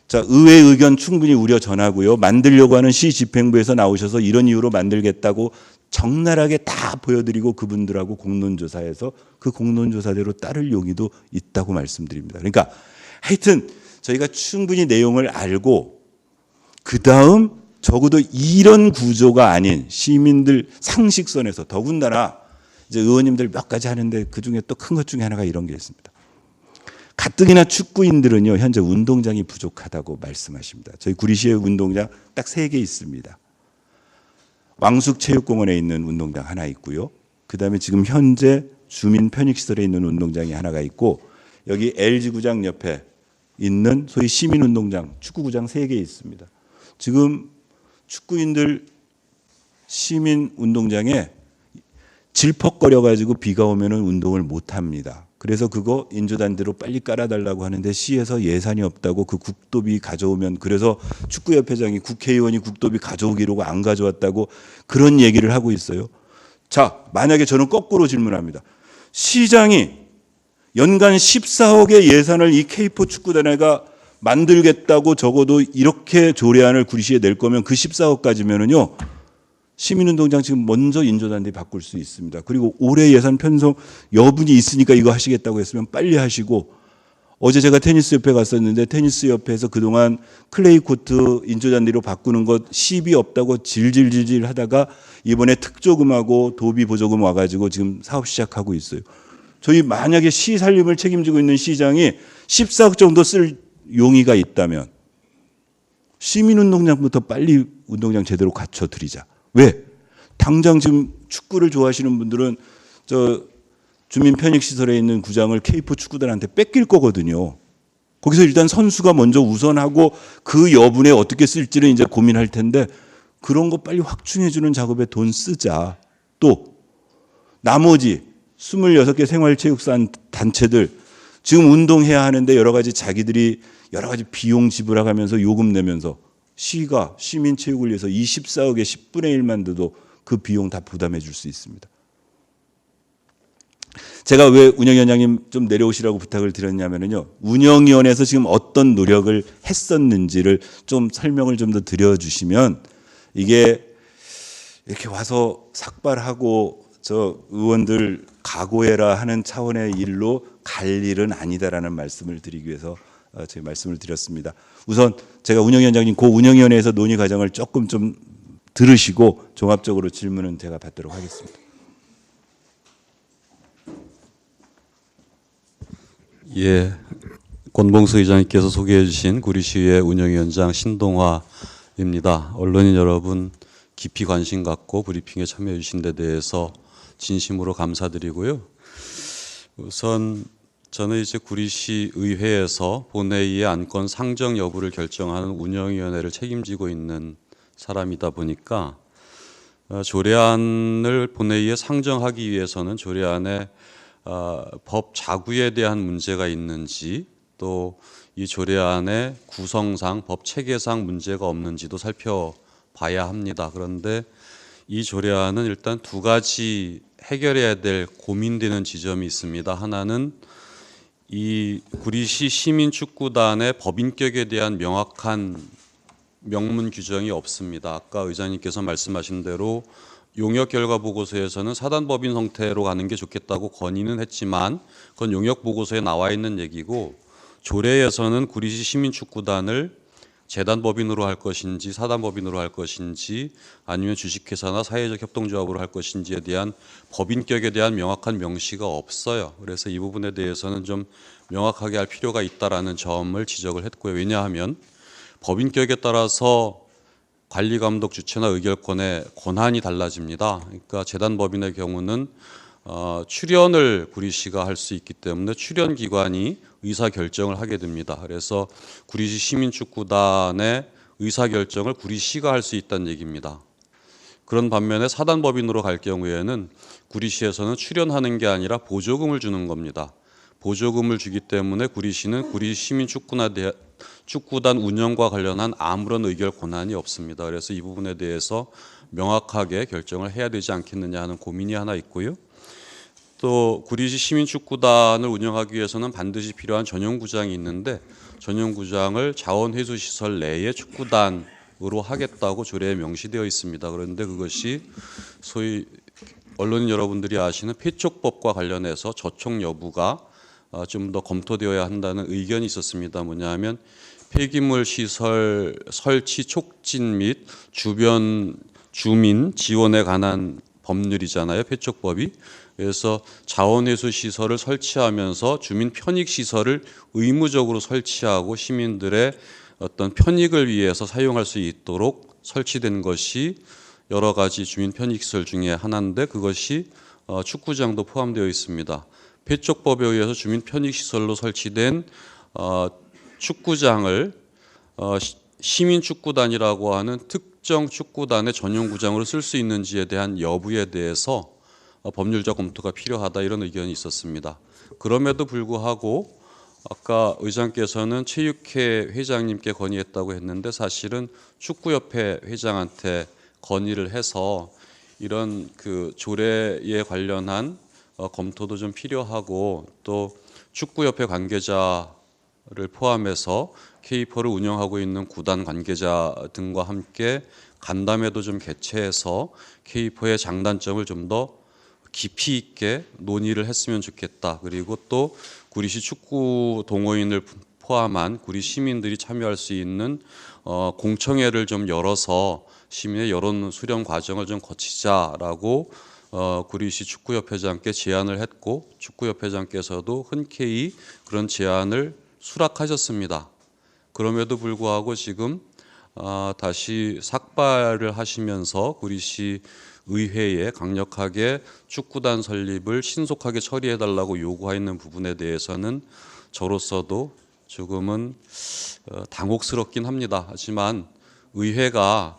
자 의회 의견 충분히 우려 전하고요. 만들려고 하는 시 집행부에서 나오셔서 이런 이유로 만들겠다고 적나라하게 다 보여드리고 그분들하고 공론조사해서 그 공론조사대로 따를 용의도 있다고 말씀드립니다. 그러니까 하여튼 저희가 충분히 내용을 알고 그다음 적어도 이런 구조가 아닌 시민들 상식선에서 더군다나 이제 의원님들 몇 가지 하는데 그중에 또 큰 것 중에 하나가 이런 게 있습니다. 가뜩이나 축구인들은요 현재 운동장이 부족하다고 말씀하십니다. 저희 구리시의 운동장 딱 3개 있습니다. 왕숙체육공원에 있는 운동장 하나 있고요. 그다음에 지금 현재 주민 편익시설에 있는 운동장이 하나가 있고 여기 LG구장 옆에 있는 소위 시민운동장 축구구장 3개 있습니다. 지금 축구인들 시민운동장에 질퍽거려가지고 비가 오면은 운동을 못합니다. 그래서 그거 인조단지로 빨리 깔아달라고 하는데 시에서 예산이 없다고 그 국도비 가져오면 그래서 축구협회장이 국회의원이 국도비 가져오기로 안 가져왔다고 그런 얘기를 하고 있어요. 자, 만약에 저는 거꾸로 질문합니다. 시장이 연간 14억의 예산을 이 K4 축구단회가 만들겠다고 적어도 이렇게 조례안을 구리시에 낼 거면 그 14억까지면은요. 시민운동장 지금 먼저 인조단지 바꿀 수 있습니다. 그리고 올해 예산 편성 여분이 있으니까 이거 하시겠다고 했으면 빨리 하시고 어제 제가 테니스협회 갔었는데 테니스협회에서 그동안 클레이코트 인조단지로 바꾸는 것 시비 없다고 질질질질 하다가 이번에 특조금하고 도비 보조금 와가지고 지금 사업 시작하고 있어요. 저희 만약에 시 살림을 책임지고 있는 시장이 14억 정도 쓸 용의가 있다면 시민운동장부터 빨리 운동장 제대로 갖춰드리자. 왜? 당장 지금 축구를 좋아하시는 분들은 저 주민 편익시설에 있는 구장을 K4 축구단한테 뺏길 거거든요. 거기서 일단 선수가 먼저 우선하고 그 여분에 어떻게 쓸지를 이제 고민할 텐데 그런 거 빨리 확충해주는 작업에 돈 쓰자. 또 나머지 26개 생활체육산 단체들 지금 운동해야 하는데 여러 가지 자기들이 여러 가지 비용 지불하면서 요금 내면서 시가 시민체육을 위해서 24억의 10분의 1만 돼도 그 비용 다 부담해 줄 수 있습니다. 제가 왜 운영위원장님 좀 내려오시라고 부탁을 드렸냐면요. 운영위원회에서 지금 어떤 노력을 했었는지를 좀 설명을 좀 더 드려주시면 이게 이렇게 와서 삭발하고 저 의원들 각오해라 하는 차원의 일로 갈 일은 아니다라는 말씀을 드리기 위해서 제 말씀을 드렸습니다. 우선 제가 운영위원장님 그 운영위원회에서 논의 과정을 조금 좀 들으시고 종합적으로 질문은 제가 받도록 하겠습니다. 예, 권봉수 의장님께서 소개해 주신 구리시의회 운영위원장 신동화입니다. 언론인 여러분 깊이 관심 갖고 브리핑에 참여해 주신 데 대해서 진심으로 감사드리고요. 우선 저는 이제 구리시 의회에서 본회의의 안건 상정 여부를 결정하는 운영위원회를 책임지고 있는 사람이다 보니까 조례안을 본회의에 상정하기 위해서는 조례안에 법 자구에 대한 문제가 있는지 또 이 조례안의 구성상 법 체계상 문제가 없는지도 살펴봐야 합니다. 그런데 이 조례안은 일단 두 가지 해결해야 될 고민되는 지점이 있습니다. 하나는 이 구리시 시민축구단의 법인격에 대한 명확한 명문 규정이 없습니다. 아까 의장님께서 말씀하신 대로 용역 결과 보고서에서는 사단법인 형태로 가는 게 좋겠다고 건의는 했지만 그건 용역 보고서에 나와 있는 얘기고, 조례에서는 구리시 시민축구단을 재단법인으로 할 것인지 사단법인으로 할 것인지 아니면 주식회사나 사회적 협동조합으로 할 것인지에 대한 법인격에 대한 명확한 명시가 없어요. 그래서 이 부분에 대해서는 좀 명확하게 할 필요가 있다라는 점을 지적을 했고요. 왜냐하면 법인격에 따라서 관리감독 주체나 의결권의 권한이 달라집니다. 그러니까 재단법인의 경우는 출연을 구리시가 할 수 있기 때문에 출연기관이 의사결정을 하게 됩니다. 그래서 구리시 시민축구단의 의사결정을 구리시가 할 수 있다는 얘기입니다. 그런 반면에 사단법인으로 갈 경우에는 구리시에서는 출연하는 게 아니라 보조금을 주는 겁니다. 보조금을 주기 때문에 구리시는 구리시 시민축구단 운영과 관련한 아무런 의결 권한이 없습니다. 그래서 이 부분에 대해서 명확하게 결정을 해야 되지 않겠느냐 하는 고민이 하나 있고요. 또 구리시 시민축구단을 운영하기 위해서는 반드시 필요한 전용구장이 있는데 전용구장을 자원회수시설 내에 축구단으로 하겠다고 조례에 명시되어 있습니다. 그런데 그것이 소위 언론인 여러분들이 아시는 폐촉법과 관련해서 저촉 여부가 좀 더 검토되어야 한다는 의견이 있었습니다. 뭐냐하면 폐기물 시설 설치 촉진 및 주변 주민 지원에 관한 법률이잖아요, 폐촉법이. 그래서 자원회수 시설을 설치하면서 주민 편익 시설을 의무적으로 설치하고 시민들의 어떤 편익을 위해서 사용할 수 있도록 설치된 것이 여러 가지 주민 편익 시설 중에 하나인데 그것이 축구장도 포함되어 있습니다. 폐촉법에 의해서 주민 편익 시설로 설치된 축구장을 시민축구단이라고 하는 특정 축구단의 전용구장으로 쓸 수 있는지에 대한 여부에 대해서 법률적 검토가 필요하다, 이런 의견이 있었습니다. 그럼에도 불구하고 아까 의장께서는 체육회 회장님께 건의했다고 했는데 사실은 축구협회 회장한테 건의를 해서 이런 그 조례에 관련한 검토도 좀 필요하고, 또 축구협회 관계자를 포함해서 K4를 운영하고 있는 구단 관계자 등과 함께 간담회도 좀 개최해서 K4의 장단점을 좀 더 깊이 있게 논의를 했으면 좋겠다. 그리고 또 구리시 축구 동호인을 포함한 구리 시민들이 참여할 수 있는 공청회를 좀 열어서 시민의 여론 수렴 과정을 좀 거치자라고 구리시 축구협회장께 제안을 했고, 축구협회장께서도 흔쾌히 그런 제안을 수락하셨습니다. 그럼에도 불구하고 지금 다시 삭발을 하시면서 구리시 의회에 강력하게 축구단 설립을 신속하게 처리해달라고 요구하는 부분에 대해서는 저로서도 조금은 당혹스럽긴 합니다. 하지만 의회가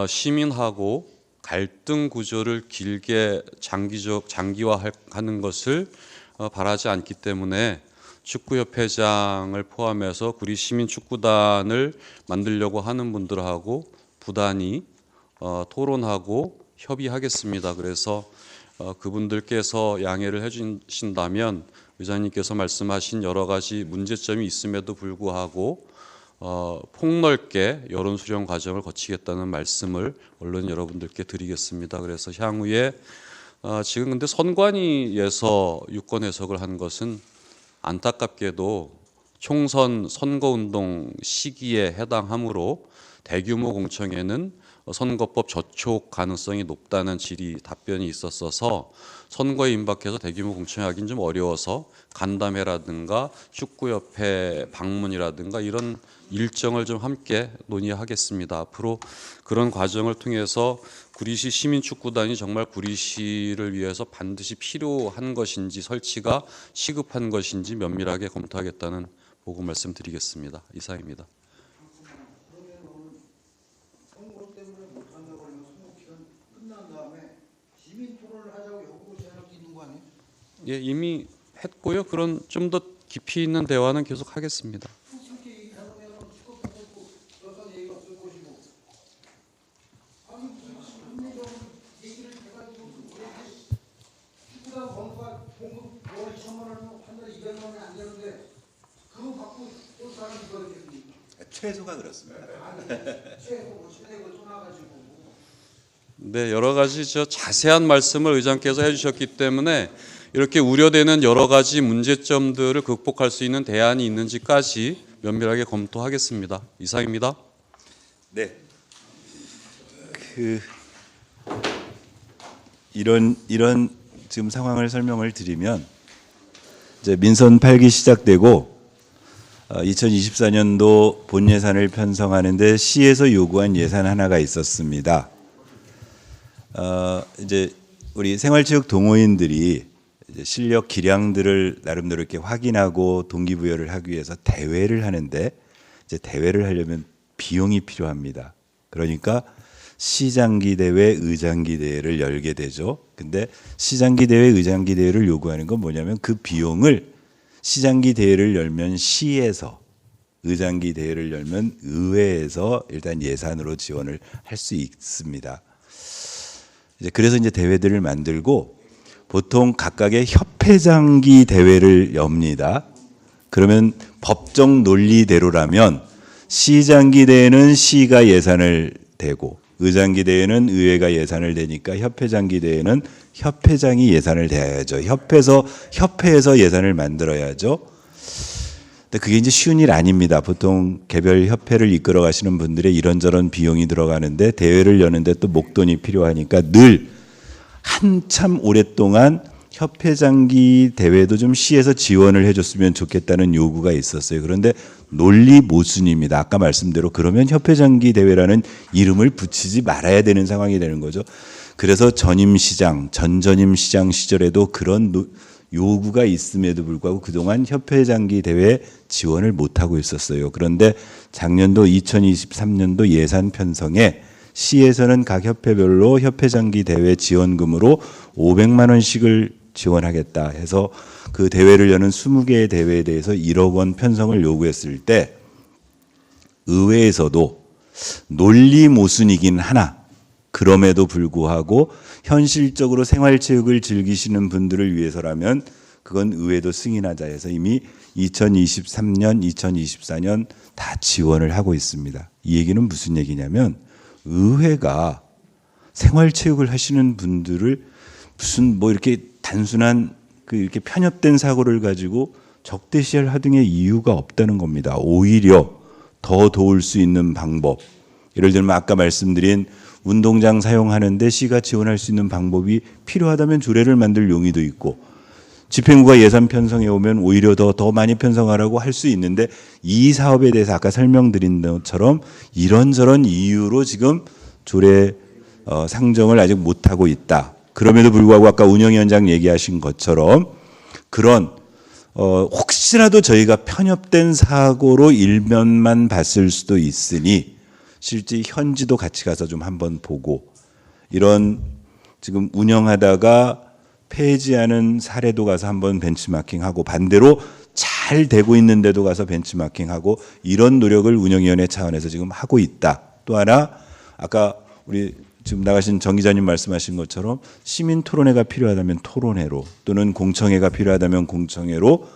시민하고 갈등 구조를 길게 장기화하는 것을 바라지 않기 때문에 축구협회장을 포함해서 구리 시민축구단을 만들려고 하는 분들하고 부단히 토론하고 협의하겠습니다. 그래서 그분들께서 양해를 해주신다면 의장님께서 말씀하신 여러 가지 문제점이 있음에도 불구하고 폭넓게 여론 수렴 과정을 거치겠다는 말씀을 언론 여러분들께 드리겠습니다. 그래서 향후에 지금 근데 선관위에서 유권 해석을 한 것은 안타깝게도 총선 선거운동 시기에 해당하므로 대규모 공청회는 선거법 저촉 가능성이 높다는 질의 답변이 있었어서 선거에 임박해서 대규모 공청회하기는 좀 어려워서 간담회라든가 축구협회 방문이라든가 이런 일정을 좀 함께 논의하겠습니다. 앞으로 그런 과정을 통해서 구리시 시민축구단이 정말 구리시를 위해서 반드시 필요한 것인지 설치가 시급한 것인지 면밀하게 검토하겠다는 보고 말씀드리겠습니다. 이상입니다. 선거 때문에 못한다고 하면 선거 기간 끝난 다음에 시민 토론을 하자고 요구 제안할 수 있는 거 아니에요? 예, 이미 했고요. 그런 좀 더 깊이 있는 대화는 계속 하겠습니다. 솔직히 얘기하면 축구 팬들고 어떤 얘기가 없을 것이고 아니 무슨 합리적으로 얘기를 해가지고 그렇게 축구단 번호가 공급 월 2천만 원이면 한 달에 200만 원이 안 되는데 그거 갖고 또 사람이 이거 되겠습니까? 최소가 그렇습니다. 아니 최고 최고 쏘나가지고 네, 여러 가지 자세한 말씀을 의장께서 해주셨기 때문에 이렇게 우려되는 여러 가지 문제점들을 극복할 수 있는 대안이 있는지까지 면밀하게 검토하겠습니다. 이상입니다. 네. 이런 지금 상황을 설명을 드리면 이제 민선 8기 시작되고 2024년도 본 예산을 편성하는데 시에서 요구한 예산 하나가 있었습니다. 이제 우리 생활체육 동호인들이 이제 실력 기량들을 나름대로 이렇게 확인하고 동기부여를 하기 위해서 대회를 하는데 이제 대회를 하려면 비용이 필요합니다. 그러니까 시장기 대회, 의장기 대회를 열게 되죠. 근데 시장기 대회, 의장기 대회를 요구하는 건 뭐냐면 그 비용을 시장기 대회를 열면 시에서, 의장기 대회를 열면 의회에서 일단 예산으로 지원을 할 수 있습니다. 이제 그래서 이제 대회들을 만들고 보통 각각의 협회장기 대회를 엽니다. 그러면 법정 논리대로라면 시장기 대회는 시가 예산을 대고 의장기 대회는 의회가 예산을 대니까 협회장기 대회는 협회장이 예산을 대야죠. 협회에서 예산을 만들어야죠. 근데 그게 이제 쉬운 일 아닙니다. 보통 개별 협회를 이끌어 가시는 분들의 이런저런 비용이 들어가는데 대회를 여는데 또 목돈이 필요하니까 늘 한참 오랫동안 협회장기 대회도 좀 시에서 지원을 해줬으면 좋겠다는 요구가 있었어요. 그런데 논리 모순입니다. 아까 말씀대로 그러면 협회장기 대회라는 이름을 붙이지 말아야 되는 상황이 되는 거죠. 그래서 전임시장, 전전임시장 시절에도 그런 요구가 있음에도 불구하고 그동안 협회장기 대회 지원을 못하고 있었어요. 그런데 작년도 2023년도 예산 편성에 시에서는 각 협회별로 협회장기 대회 지원금으로 500만 원씩을 지원하겠다 해서 그 대회를 여는 20개의 대회에 대해서 1억 원 편성을 요구했을 때 의회에서도 논리 모순이긴 하나 그럼에도 불구하고 현실적으로 생활체육을 즐기시는 분들을 위해서라면 그건 의회도 승인하자 해서 이미 2023년, 2024년 다 지원을 하고 있습니다. 이 얘기는 무슨 얘기냐면 의회가 생활체육을 하시는 분들을 무슨 뭐 이렇게 단순한 이렇게 편협된 사고를 가지고 적대시할 하등의 이유가 없다는 겁니다. 오히려 더 도울 수 있는 방법. 예를 들면 아까 말씀드린 운동장 사용하는데 시가 지원할 수 있는 방법이 필요하다면 조례를 만들 용의도 있고 집행부가 예산 편성해 오면 오히려 더 많이 편성하라고 할 수 있는데 이 사업에 대해서 아까 설명드린 것처럼 이런저런 이유로 지금 조례 상정을 아직 못하고 있다. 그럼에도 불구하고 아까 운영위원장 얘기하신 것처럼 그런 혹시라도 저희가 편협된 사고로 일면만 봤을 수도 있으니 실제 현지도 같이 가서 좀 한번 보고 이런 지금 운영하다가 폐지하는 사례도 가서 한번 벤치마킹하고 반대로 잘 되고 있는데도 가서 벤치마킹하고 이런 노력을 운영위원회 차원에서 지금 하고 있다. 또 하나 아까 우리 지금 나가신 정 기자님 말씀하신 것처럼 시민 토론회가 필요하다면 토론회로 또는 공청회가 필요하다면 공청회로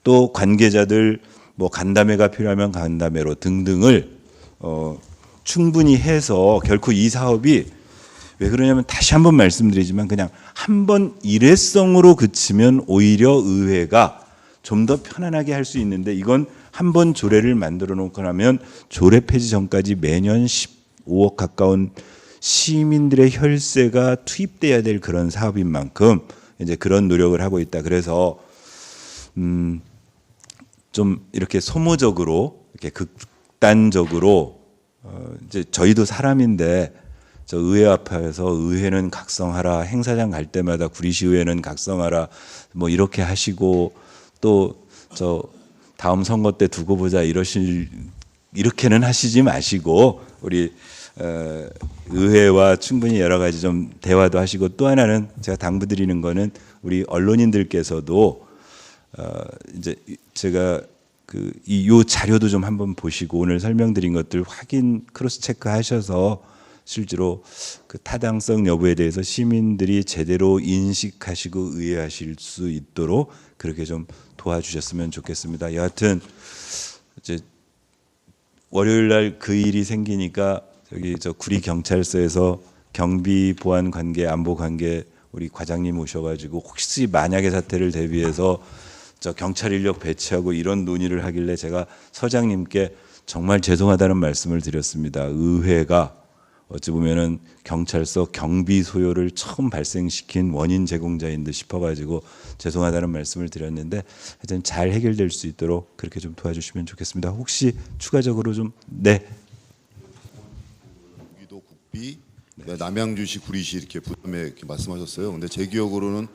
또 관계자들 뭐 간담회가 필요하면 간담회로 등등을 충분히 해서 결코 이 사업이 왜 그러냐면 다시 한번 말씀드리지만 그냥 한번 일회성으로 그치면 오히려 의회가 좀 더 편안하게 할 수 있는데 이건 한번 조례를 만들어 놓고 나면 조례 폐지 전까지 매년 15억 가까운 시민들의 혈세가 투입돼야 될 그런 사업인 만큼 이제 그런 노력을 하고 있다. 그래서 좀 이렇게 소모적으로 이렇게 극단적으로 이제 저희도 사람인데 저 의회 앞에서 의회는 각성하라, 행사장 갈 때마다 구리시의회는 각성하라, 뭐 이렇게 하시고 또 저 다음 선거 때 두고 보자 이렇게는 하시지 마시고 우리 의회와 충분히 여러 가지 좀 대화도 하시고, 또 하나는 제가 당부드리는 거는 우리 언론인들께서도 이제 제가 요 자료도 좀 한번 보시고 오늘 설명드린 것들 확인 크로스 체크 하셔서 실제로 그 타당성 여부에 대해서 시민들이 제대로 인식하시고 의회하실 수 있도록 그렇게 좀 도와주셨으면 좋겠습니다. 여하튼 이제 월요일 날 그 일이 생기니까 저기 저 구리 경찰서에서 경비 보안 관계, 안보 관계 우리 과장님 오셔가지고 혹시 만약의 사태를 대비해서 저 경찰 인력 배치하고 이런 논의를 하길래 제가 서장님께 정말 죄송하다는 말씀을 드렸습니다. 의회가 어찌 보면은 경찰서 경비 소요를 처음 발생시킨 원인 제공자인 듯 싶어가지고 죄송하다는 말씀을 드렸는데 하여튼 잘 해결될 수 있도록 그렇게 좀 도와주시면 좋겠습니다. 혹시 추가적으로 좀 네. 경기도 국비, 남양주시, 구리시 이렇게 부담에 이렇게 말씀하셨어요. 근데 제 기억으로는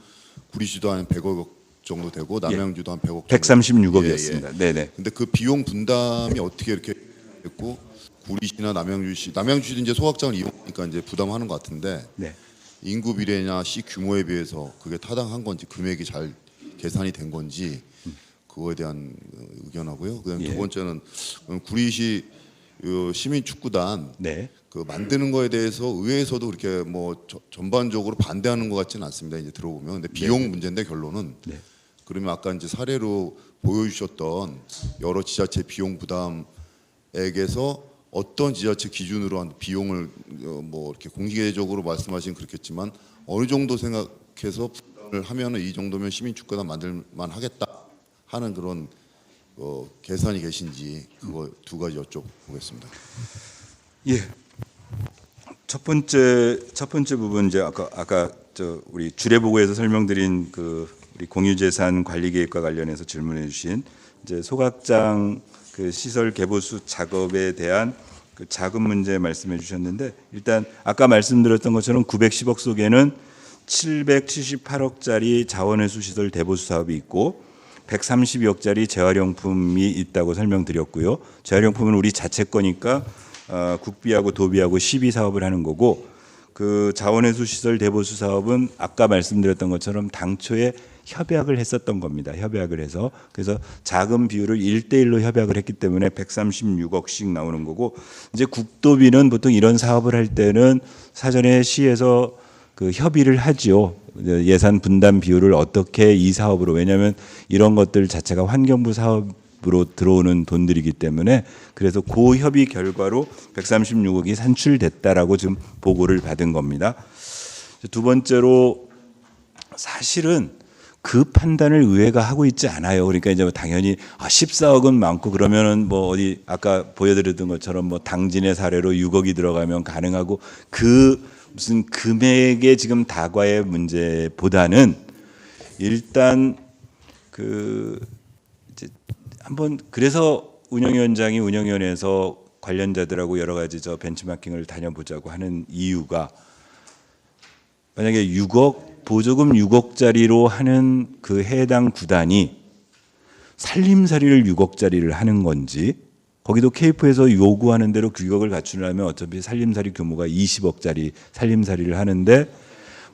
구리시도 한 100억 정도 되고 남양주도 한 100억 정도. 136억이었습니다. 네네. 근데 그 비용 분담이 어떻게 이렇게 됐고 구리시나 남양주시도 이제 소각장을 이용하니까 이제 부담하는 것 같은데 네. 인구 비례나 시 규모에 비해서 그게 타당한 건지 금액이 잘 계산이 된 건지 그거에 대한 의견하고요. 그다음 두 번째는 구리시 시민 축구단 네. 그 만드는 거에 대해서 의회에서도 그렇게 뭐 전반적으로 반대하는 것 같지는 않습니다. 이제 들어보면 근데 비용 문제인데 결론은 그러면 아까 이제 사례로 보여주셨던 여러 지자체 비용 부담액에서 어떤 지자체 기준으로 한 비용을 뭐 이렇게 공개적으로 말씀하시긴 그렇겠지만 어느 정도 생각해서 부담을 하면은 이 정도면 시민축구단 만들만 하겠다 하는 그런 계산이 계신지 그거 두 가지 여쭤보겠습니다. 예. 첫 번째 부분 이제 아까 저 우리 주례보고에서 설명드린 그 우리 공유재산 관리 계획과 관련해서 질문해 주신 이제 소각장 그 시설 개보수 작업에 대한 그 자금 문제 말씀해 주셨는데, 일단 아까 말씀드렸던 것처럼 910억 속에는 778억짜리 자원회수 시설 대보수 사업이 있고 132억짜리 재활용품이 있다고 설명드렸고요. 재활용품은 우리 자체 거니까 국비하고 도비하고 시비 사업을 하는 거고, 그 자원회수 시설 대보수 사업은 아까 말씀드렸던 것처럼 당초에 협약을 했었던 겁니다. 협약을 해서 그래서 자금 비율을 1대1로 협약을 했기 때문에 136억씩 나오는 거고, 이제 국도비는 보통 이런 사업을 할 때는 사전에 시에서 그 협의를 하지요. 예산 분담 비율을 어떻게 이 사업으로, 왜냐하면 이런 것들 자체가 환경부 사업으로 들어오는 돈들이기 때문에 그래서 그 협의 결과로 136억이 산출됐다라고 지금 보고를 받은 겁니다. 두 번째로 사실은 그 판단을 의회가 하고 있지 않아요. 그러니까 이제 당연히 14억은 많고 그러면은 뭐 어디 아까 보여드렸던 것처럼 뭐 당진의 사례로 6억이 들어가면 가능하고 그 무슨 금액의 지금 다과의 문제보다는 일단 그 이제 한번 그래서 운영위원장이 운영위원회에서 관련자들하고 여러 가지 저 벤치마킹을 다녀보자고 하는 이유가, 만약에 6억 보조금 6억짜리로 하는 그 해당 구단이 살림살이를 6억짜리를 하는 건지, 거기도 KF에서 요구하는 대로 규격을 갖추려면 어차피 살림살이 규모가 20억짜리 살림살이를 하는데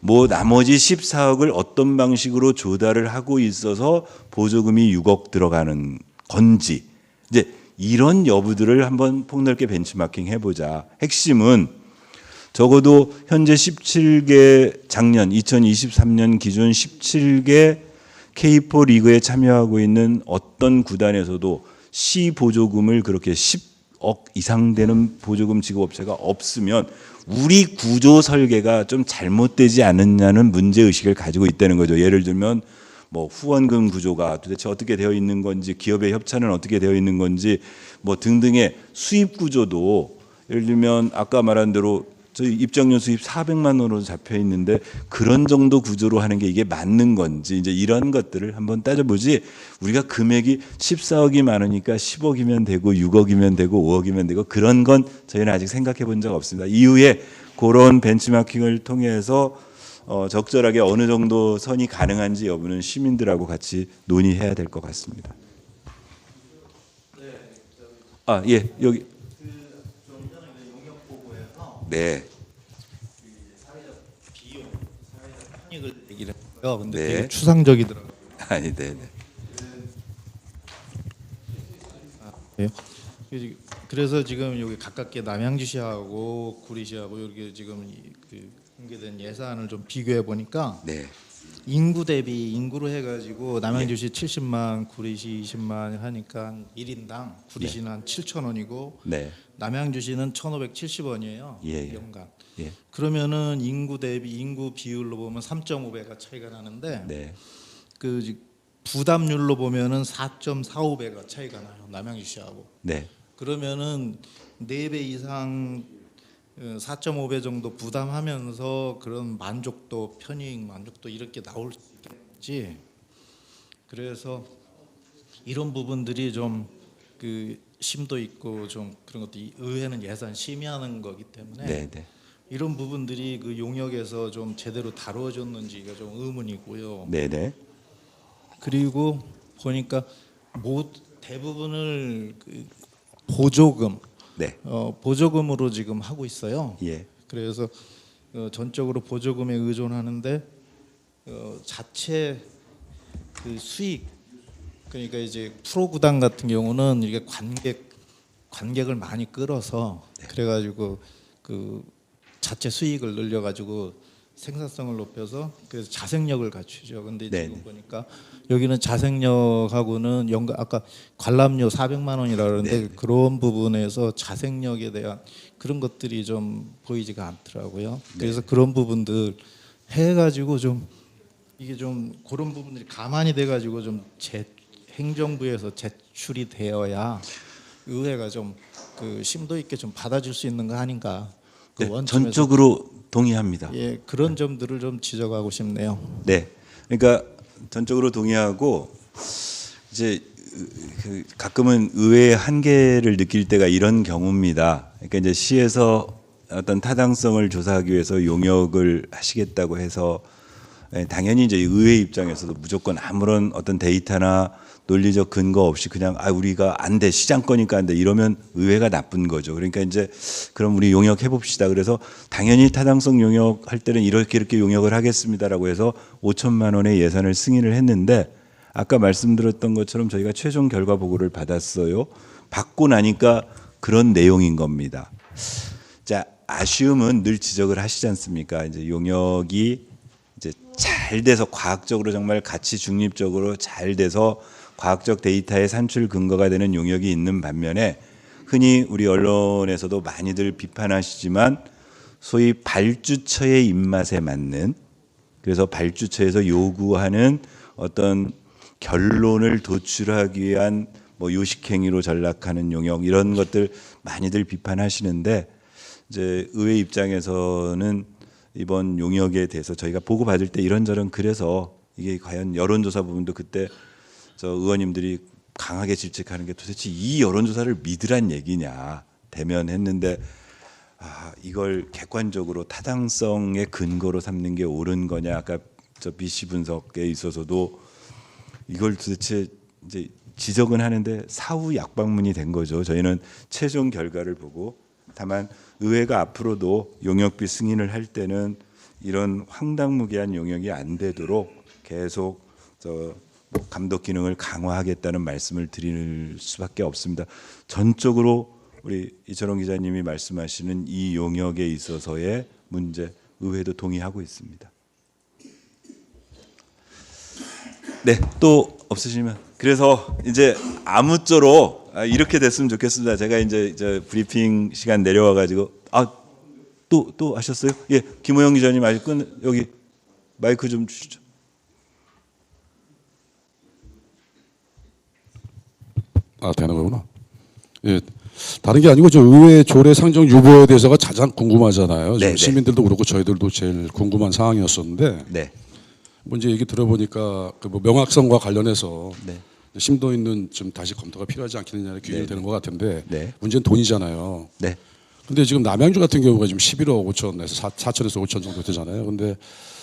뭐 나머지 14억을 어떤 방식으로 조달을 하고 있어서 보조금이 6억 들어가는 건지, 이제 이런 여부들을 한번 폭넓게 벤치마킹 해보자. 핵심은 적어도 현재 17개 작년 2023년 기준 17개 K4 리그에 참여하고 있는 어떤 구단에서도 시 보조금을 그렇게 10억 이상 되는 보조금 지급업체가 없으면 우리 구조 설계가 좀 잘못되지 않느냐는 문제의식을 가지고 있다는 거죠. 예를 들면 뭐 후원금 구조가 도대체 어떻게 되어 있는 건지, 기업의 협찬은 어떻게 되어 있는 건지 뭐 등등의 수입 구조도 예를 들면 아까 말한 대로 저희 입장료 수입 400만 원으로 잡혀 있는데 그런 정도 구조로 하는 게 이게 맞는 건지 이제 이런 것들을 한번 따져보지. 우리가 금액이 14억이 많으니까 10억이면 되고 6억이면 되고 5억이면 되고 그런 건 저희는 아직 생각해 본 적 없습니다. 이후에 그런 벤치마킹을 통해서 적절하게 어느 정도 선이 가능한지 여부는 시민들하고 같이 논의해야 될 것 같습니다. 아, 예, 여기. 네. 편익을 얘기를 했어요. 근데 네. 되게 추상적이더라고요. 아니, 네, 네. 그래서 지금 여기 가깝게 남양주시하고 구리시하고 이렇게 지금 그 공개된 예산을 좀 비교해 보니까 네. 인구 대비 인구로 해가지고 남양주시 70만, 구리시 20만 하니까 1인당 구리시는 한 7,000원이고 네. 남양주시는 1,570원이에요. 예, 예. 연간. 예. 그러면은 인구 대비 인구 비율로 보면 3.5배가 차이가 나는데 네. 그 부담률로 보면은 4.45배가 차이가 나요. 남양주시하고. 네. 그러면은 4배 이상 4.5배 정도 부담하면서 그런 만족도, 편익 만족도 이렇게 나올 수 있겠지. 그래서 이런 부분들이 좀 그 심도 있고 좀 그런 것도 의회는 예산 심의하는 거기 때문에 네, 네. 이런 부분들이 그 용역에서 좀 제대로 다루어졌는지가 좀 의문이고요. 네, 네. 그리고 보니까 대부분을 그 보조금, 네. 보조금으로 지금 하고 있어요. 예. 그래서 전적으로 보조금에 의존하는데 자체 그 수익, 그러니까 이제 프로 구단 같은 경우는 이게 관객을 많이 끌어서 그래가지고 그 자체 수익을 늘려가지고 생산성을 높여서 그래서 자생력을 갖추죠. 근데 네네. 지금 보니까 여기는 자생력하고는 아까 관람료 400만 원이라 그러는데 네네. 그런 부분에서 자생력에 대한 그런 것들이 좀 보이지가 않더라고요. 그래서 그런 부분들 해가지고 좀 이게 좀 그런 부분들이 가만히 돼가지고 좀 행정부에서 제출이 되어야 의회가 좀 그 심도 있게 좀 받아줄 수 있는 거 아닌가. 그 네, 원점에서- 전적으로 동의합니다. 예, 그런 점들을 좀 지적하고 싶네요. 네, 그러니까 전적으로 동의하고 이제 그 가끔은 의회의 한계를 느낄 때가 이런 경우입니다. 그러니까 이제 시에서 어떤 타당성을 조사하기 위해서 용역을 하시겠다고 해서 당연히 이제 의회 입장에서도 무조건 아무런 어떤 데이터나 논리적 근거 없이 그냥 우리가 안 돼, 시장 거니까 안 돼 이러면 의회가 나쁜 거죠. 그러니까 이제 그럼 우리 용역해 봅시다. 그래서 당연히 타당성 용역할 때는 이렇게 용역을 하겠습니다라고 해서 5천만 원의 예산을 승인을 했는데 아까 말씀드렸던 것처럼 저희가 최종 결과 보고를 받았어요. 받고 나니까 그런 내용인 겁니다. 자, 아쉬움은 늘 지적을 하시지 않습니까? 이제 용역이 이제 잘 돼서 과학적으로 정말 가치 중립적으로 잘 돼서 과학적 데이터의 산출 근거가 되는 용역이 있는 반면에 흔히 우리 언론에서도 많이들 비판하시지만 소위 발주처의 입맛에 맞는, 그래서 발주처에서 요구하는 어떤 결론을 도출하기 위한 뭐 요식행위로 전락하는 용역 이런 것들 많이들 비판하시는데 이제 의회 입장에서는 이번 용역에 대해서 저희가 보고 받을 때 이런저런 그래서 이게 과연 여론조사 부분도 그때 저 의원님들이 강하게 질책하는 게 도대체 이 여론조사를 믿으란 얘기냐 대면했는데 이걸 객관적으로 타당성의 근거로 삼는 게 옳은 거냐 아까 저 BC 분석에 있어서도 이걸 도대체 이제 지적은 하는데 사후 약방문이 된 거죠. 저희는 최종 결과를 보고 다만 의회가 앞으로도 용역비 승인을 할 때는 이런 황당무계한 용역이 안 되도록 계속 감독 기능을 강화하겠다는 말씀을 드릴 수밖에 없습니다. 전적으로 우리 이철원 기자님이 말씀하시는 이 용역에 있어서의 문제 의회도 동의하고 있습니다. 네, 또 없으시면 그래서 이제 아무쪼록 이렇게 됐으면 좋겠습니다. 제가 이제 브리핑 시간 내려와 가지고 또 하셨어요? 예, 김호영 기자님 아직 여기 마이크 좀 주시죠. 되는 거구나. 예, 다른 게 아니고 저 의회 조례 상정 유보에 대해서가 가장 궁금하잖아요. 네, 지금 네. 시민들도 그렇고 저희들도 제일 궁금한 상황이었었는데 네. 먼저 얘기 들어보니까 그 뭐 명확성과 관련해서 네. 심도 있는 좀 다시 검토가 필요하지 않겠느냐는 규정이 되는 것 같은데 네. 문제는 돈이잖아요. 네. 근데 지금 남양주 같은 경우가 지금 11억 5천에서 4천에서 5천 정도 되잖아요. 근데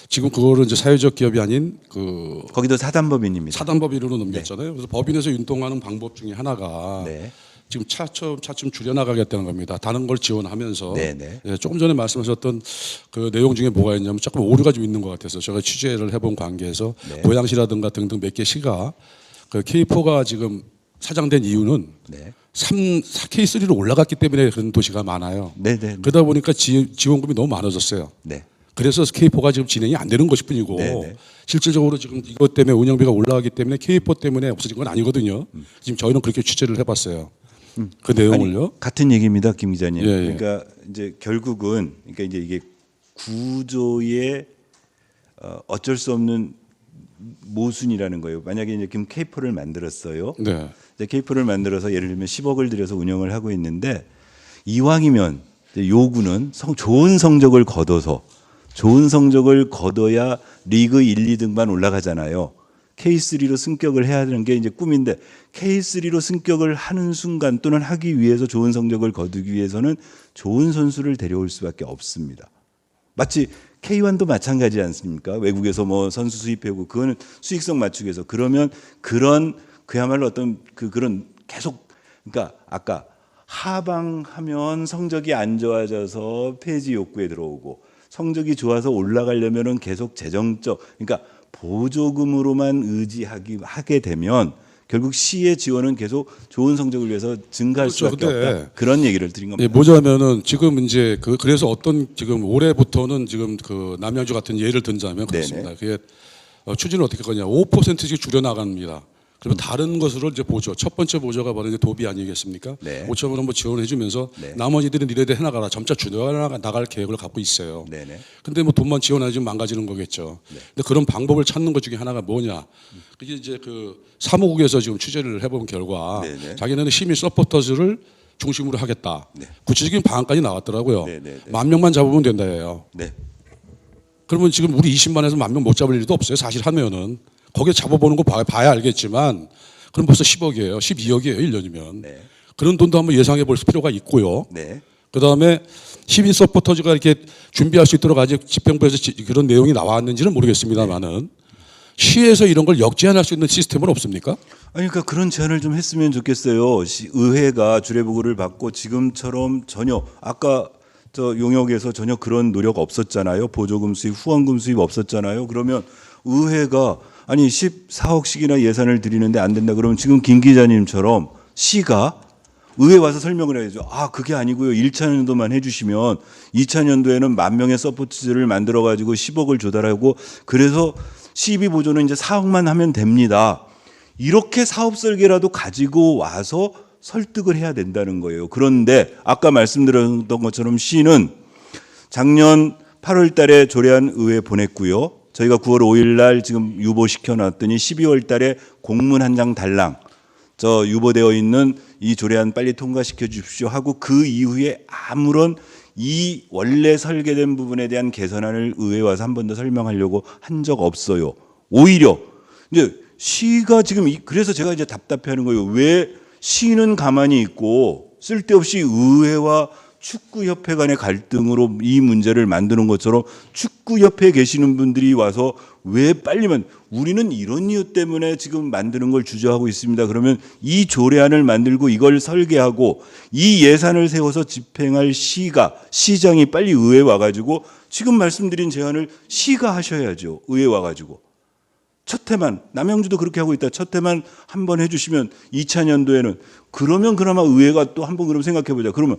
지금 그거를 이제 사회적 기업이 아닌 그 거기도 사단법인입니다. 사단법인으로 넘겼잖아요. 그래서 법인에서 윤동하는 방법 중에 하나가 네. 지금 차츰 줄여나가겠다는 겁니다. 다른 걸 지원하면서 네, 네. 예, 조금 전에 말씀하셨던 그 내용 중에 뭐가 있냐면 조금 오류가 좀 있는 것 같아서 제가 취재를 해본 관계에서 네. 고양시라든가 등등 몇 개 시가 그 K4가 지금 사장된 이유는 네. K3로 올라갔기 때문에 그런 도시가 많아요. 네, 네. 그러다 보니까 지원금이 너무 많아졌어요. 네. 그래서 K4가 지금 진행이 안 되는 것일 뿐이고 네네. 실질적으로 지금 이것 때문에 운영비가 올라가기 때문에 K4 때문에 없어진 건 아니거든요. 지금 저희는 그렇게 취재를 해봤어요. 그 내용을요. 아니, 같은 얘기입니다, 김 기자님. 예, 예. 그러니까 이제 결국은 그러니까 이제 이게 구조의 어쩔 수 없는 모순이라는 거예요. 만약에 이제 지금 K4를 만들었어요. 네. 이제 K4를 만들어서 예를 들면 10억을 들여서 운영을 하고 있는데 이왕이면 이제 요구는 좋은 성적을 거둬야 리그 1, 2등만 올라가잖아요. K3로 승격을 해야 하는 게 이제 꿈인데 K3로 승격을 하는 순간 또는 하기 위해서 좋은 성적을 거두기 위해서는 좋은 선수를 데려올 수밖에 없습니다. 마치 K1도 마찬가지 않습니까? 외국에서 뭐 선수 수입하고 그거는 수익성 맞추기 위해서 그러면 그런 그야말로 어떤 그런 계속 그러니까 아까 하방하면 성적이 안 좋아져서 폐지 욕구에 들어오고 성적이 좋아서 올라가려면은 계속 재정적 그러니까 보조금으로만 하게 되면 결국 시의 지원은 계속 좋은 성적을 위해서 증가할 그렇죠. 수밖에 근데 없다. 그런 얘기를 드린 겁니다. 예, 뭐냐면은 지금 이제 그래서 어떤 지금 올해부터는 지금 그 남양주 같은 예를 든자면 그렇습니다. 네네. 그게 추진을 어떻게 할 거냐. 5%씩 줄여 나갑니다. 그러면 다른 것으로 이제 보조. 첫 번째 보조가 바로 이제 도비 아니겠습니까? 네. 5천원 한번 지원해 주면서 네. 나머지들은 니네들 해나가라. 점차 줄여 나갈 계획을 갖고 있어요. 네네. 근데 뭐 돈만 지원하지 망가지는 거겠죠. 근데 그런 방법을 찾는 것 중에 하나가 뭐냐. 그게 이제 그 사무국에서 지금 취재를 해본 결과 네네. 자기네는 시민 서포터즈를 중심으로 하겠다. 네. 구체적인 방안까지 나왔더라고요. 네네네. 10,000명만 잡으면 된다예요. 네. 그러면 지금 우리 20만에서 10,000명 못 잡을 일도 없어요. 사실 하면은 거기에 잡아보는 거 봐야 알겠지만 그럼 벌써 10억이에요. 12억이에요. 1년이면. 네. 그런 돈도 한번 예상해 볼 필요가 있고요. 네. 그다음에 시민 서포터즈가 이렇게 준비할 수 있도록 아직 집행부에서 그런 내용이 나왔는지는 모르겠습니다만은 시에서 이런 걸 역제한할 수 있는 시스템은 없습니까? 아니 그러니까 그런 제안을 좀 했으면 좋겠어요. 의회가 주례보고를 받고 지금처럼 전혀 아까 저 용역에서 전혀 그런 노력 없었잖아요. 보조금 수입, 후원금 수입 없었잖아요. 그러면 의회가 아니 14억씩이나 예산을 드리는데 안 된다 그러면 지금 김 기자님처럼 시가 의회 와서 설명을 해야죠. 아 그게 아니고요. 1차 년도만 해주시면 2차 년도에는 10,000명의 서포트즈를 만들어 가지고 10억을 조달하고 그래서 시비 보조는 이제 4억만 하면 됩니다. 이렇게 사업 설계라도 가지고 와서 설득을 해야 된다는 거예요. 그런데 아까 말씀드렸던 것처럼 시는 작년 8월 달에 조례안 의회에 보냈고요. 저희가 9월 5일 날 지금 유보시켜 놨더니 12월 달에 공문 한 장 달랑 저 유보되어 있는 이 조례안 빨리 통과시켜 주십시오 하고 그 이후에 아무런 이 원래 설계된 부분에 대한 개선안을 의회에 와서 한 번 더 설명하려고 한 적 없어요. 오히려 이제 시가 지금 그래서 제가 이제 답답해하는 거예요. 왜 시는 가만히 있고 쓸데없이 의회와 축구협회 간의 갈등으로 이 문제를 만드는 것처럼 축구협회에 계시는 분들이 와서 왜 빨리만 우리는 이런 이유 때문에 지금 만드는 걸 주저하고 있습니다. 그러면 이 조례안을 만들고 이걸 설계하고 이 예산을 세워서 집행할 시장이 빨리 의회에 와가지고 지금 말씀드린 제안을 시가 하셔야죠. 의회에 와가지고. 첫 해만 남양주도 그렇게 하고 있다. 첫 해만 한번 해주시면 2차 년도에는 그러면 그나마 의회가 또 한번 그럼 생각해보자. 그러면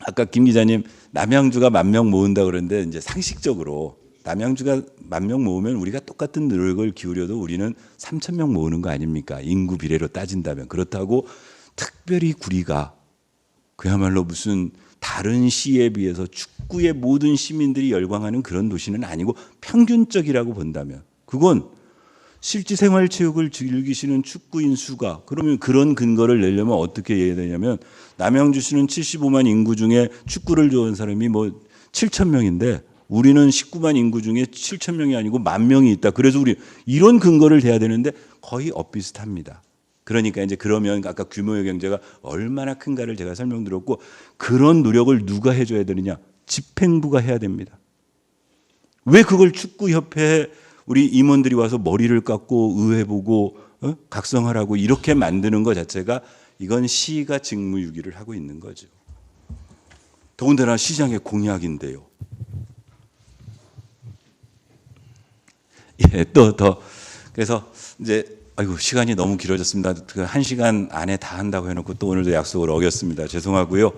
아까 김 기자님 남양주가 10,000명 모은다 그러는데 이제 상식적으로 남양주가 10,000명 모으면 우리가 똑같은 노력을 기울여도 우리는 3,000명 모으는 거 아닙니까? 인구 비례로 따진다면. 그렇다고 특별히 구리가 그야말로 무슨 다른 시에 비해서 축구의 모든 시민들이 열광하는 그런 도시는 아니고 평균적이라고 본다면 그건 실지생활체육을 즐기시는 축구인 수가 그러면 그런 근거를 내려면 어떻게 해야 되냐면 남양주시는 75만 인구 중에 축구를 좋아하는 사람이 뭐 7천 명인데 우리는 19만 인구 중에 7천 명이 아니고 10,000명이 있다. 그래서 우리 이런 근거를 대야 되는데 거의 엇비슷합니다. 그러니까 이제 그러면 아까 규모의 경제가 얼마나 큰가를 제가 설명드렸고 그런 노력을 누가 해줘야 되느냐? 집행부가 해야 됩니다. 왜 그걸 축구협회에 우리 임원들이 와서 머리를 깎고 의회 보고 각성하라고 이렇게 만드는 것 자체가 이건 시가 직무유기를 하고 있는 거죠. 더군다나 시장의 공약인데요. 예, 또 더 그래서 이제 아이고 시간이 너무 길어졌습니다. 그 1시간 안에 다 한다고 해놓고 또 오늘도 약속을 어겼습니다. 죄송하고요.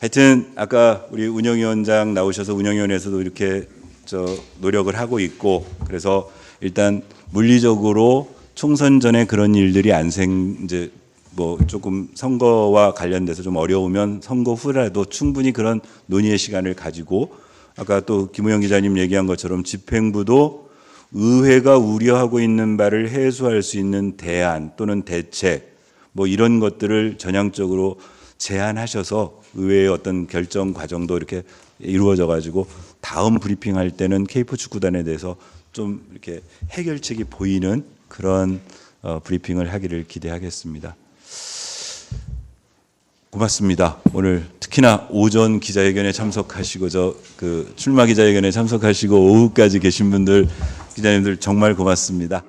하여튼 아까 우리 운영위원장 나오셔서 운영위원회에서도 이렇게 노력을 하고 있고 그래서 일단 물리적으로 총선 전에 그런 일들이 이제 뭐 조금 선거와 관련돼서 좀 어려우면 선거 후라도 충분히 그런 논의의 시간을 가지고 아까 또 김우영 기자님 얘기한 것처럼 집행부도 의회가 우려하고 있는 바를 해소할 수 있는 대안 또는 대책 뭐 이런 것들을 전향적으로 제안하셔서 의회의 어떤 결정 과정도 이렇게 이루어져 가지고 다음 브리핑할 때는 K포 축구단에 대해서 좀 이렇게 해결책이 보이는 그런 브리핑을 하기를 기대하겠습니다. 고맙습니다. 오늘 특히나 오전 기자회견에 참석하시고 출마 기자회견에 참석하시고 오후까지 계신 분들 기자님들 정말 고맙습니다.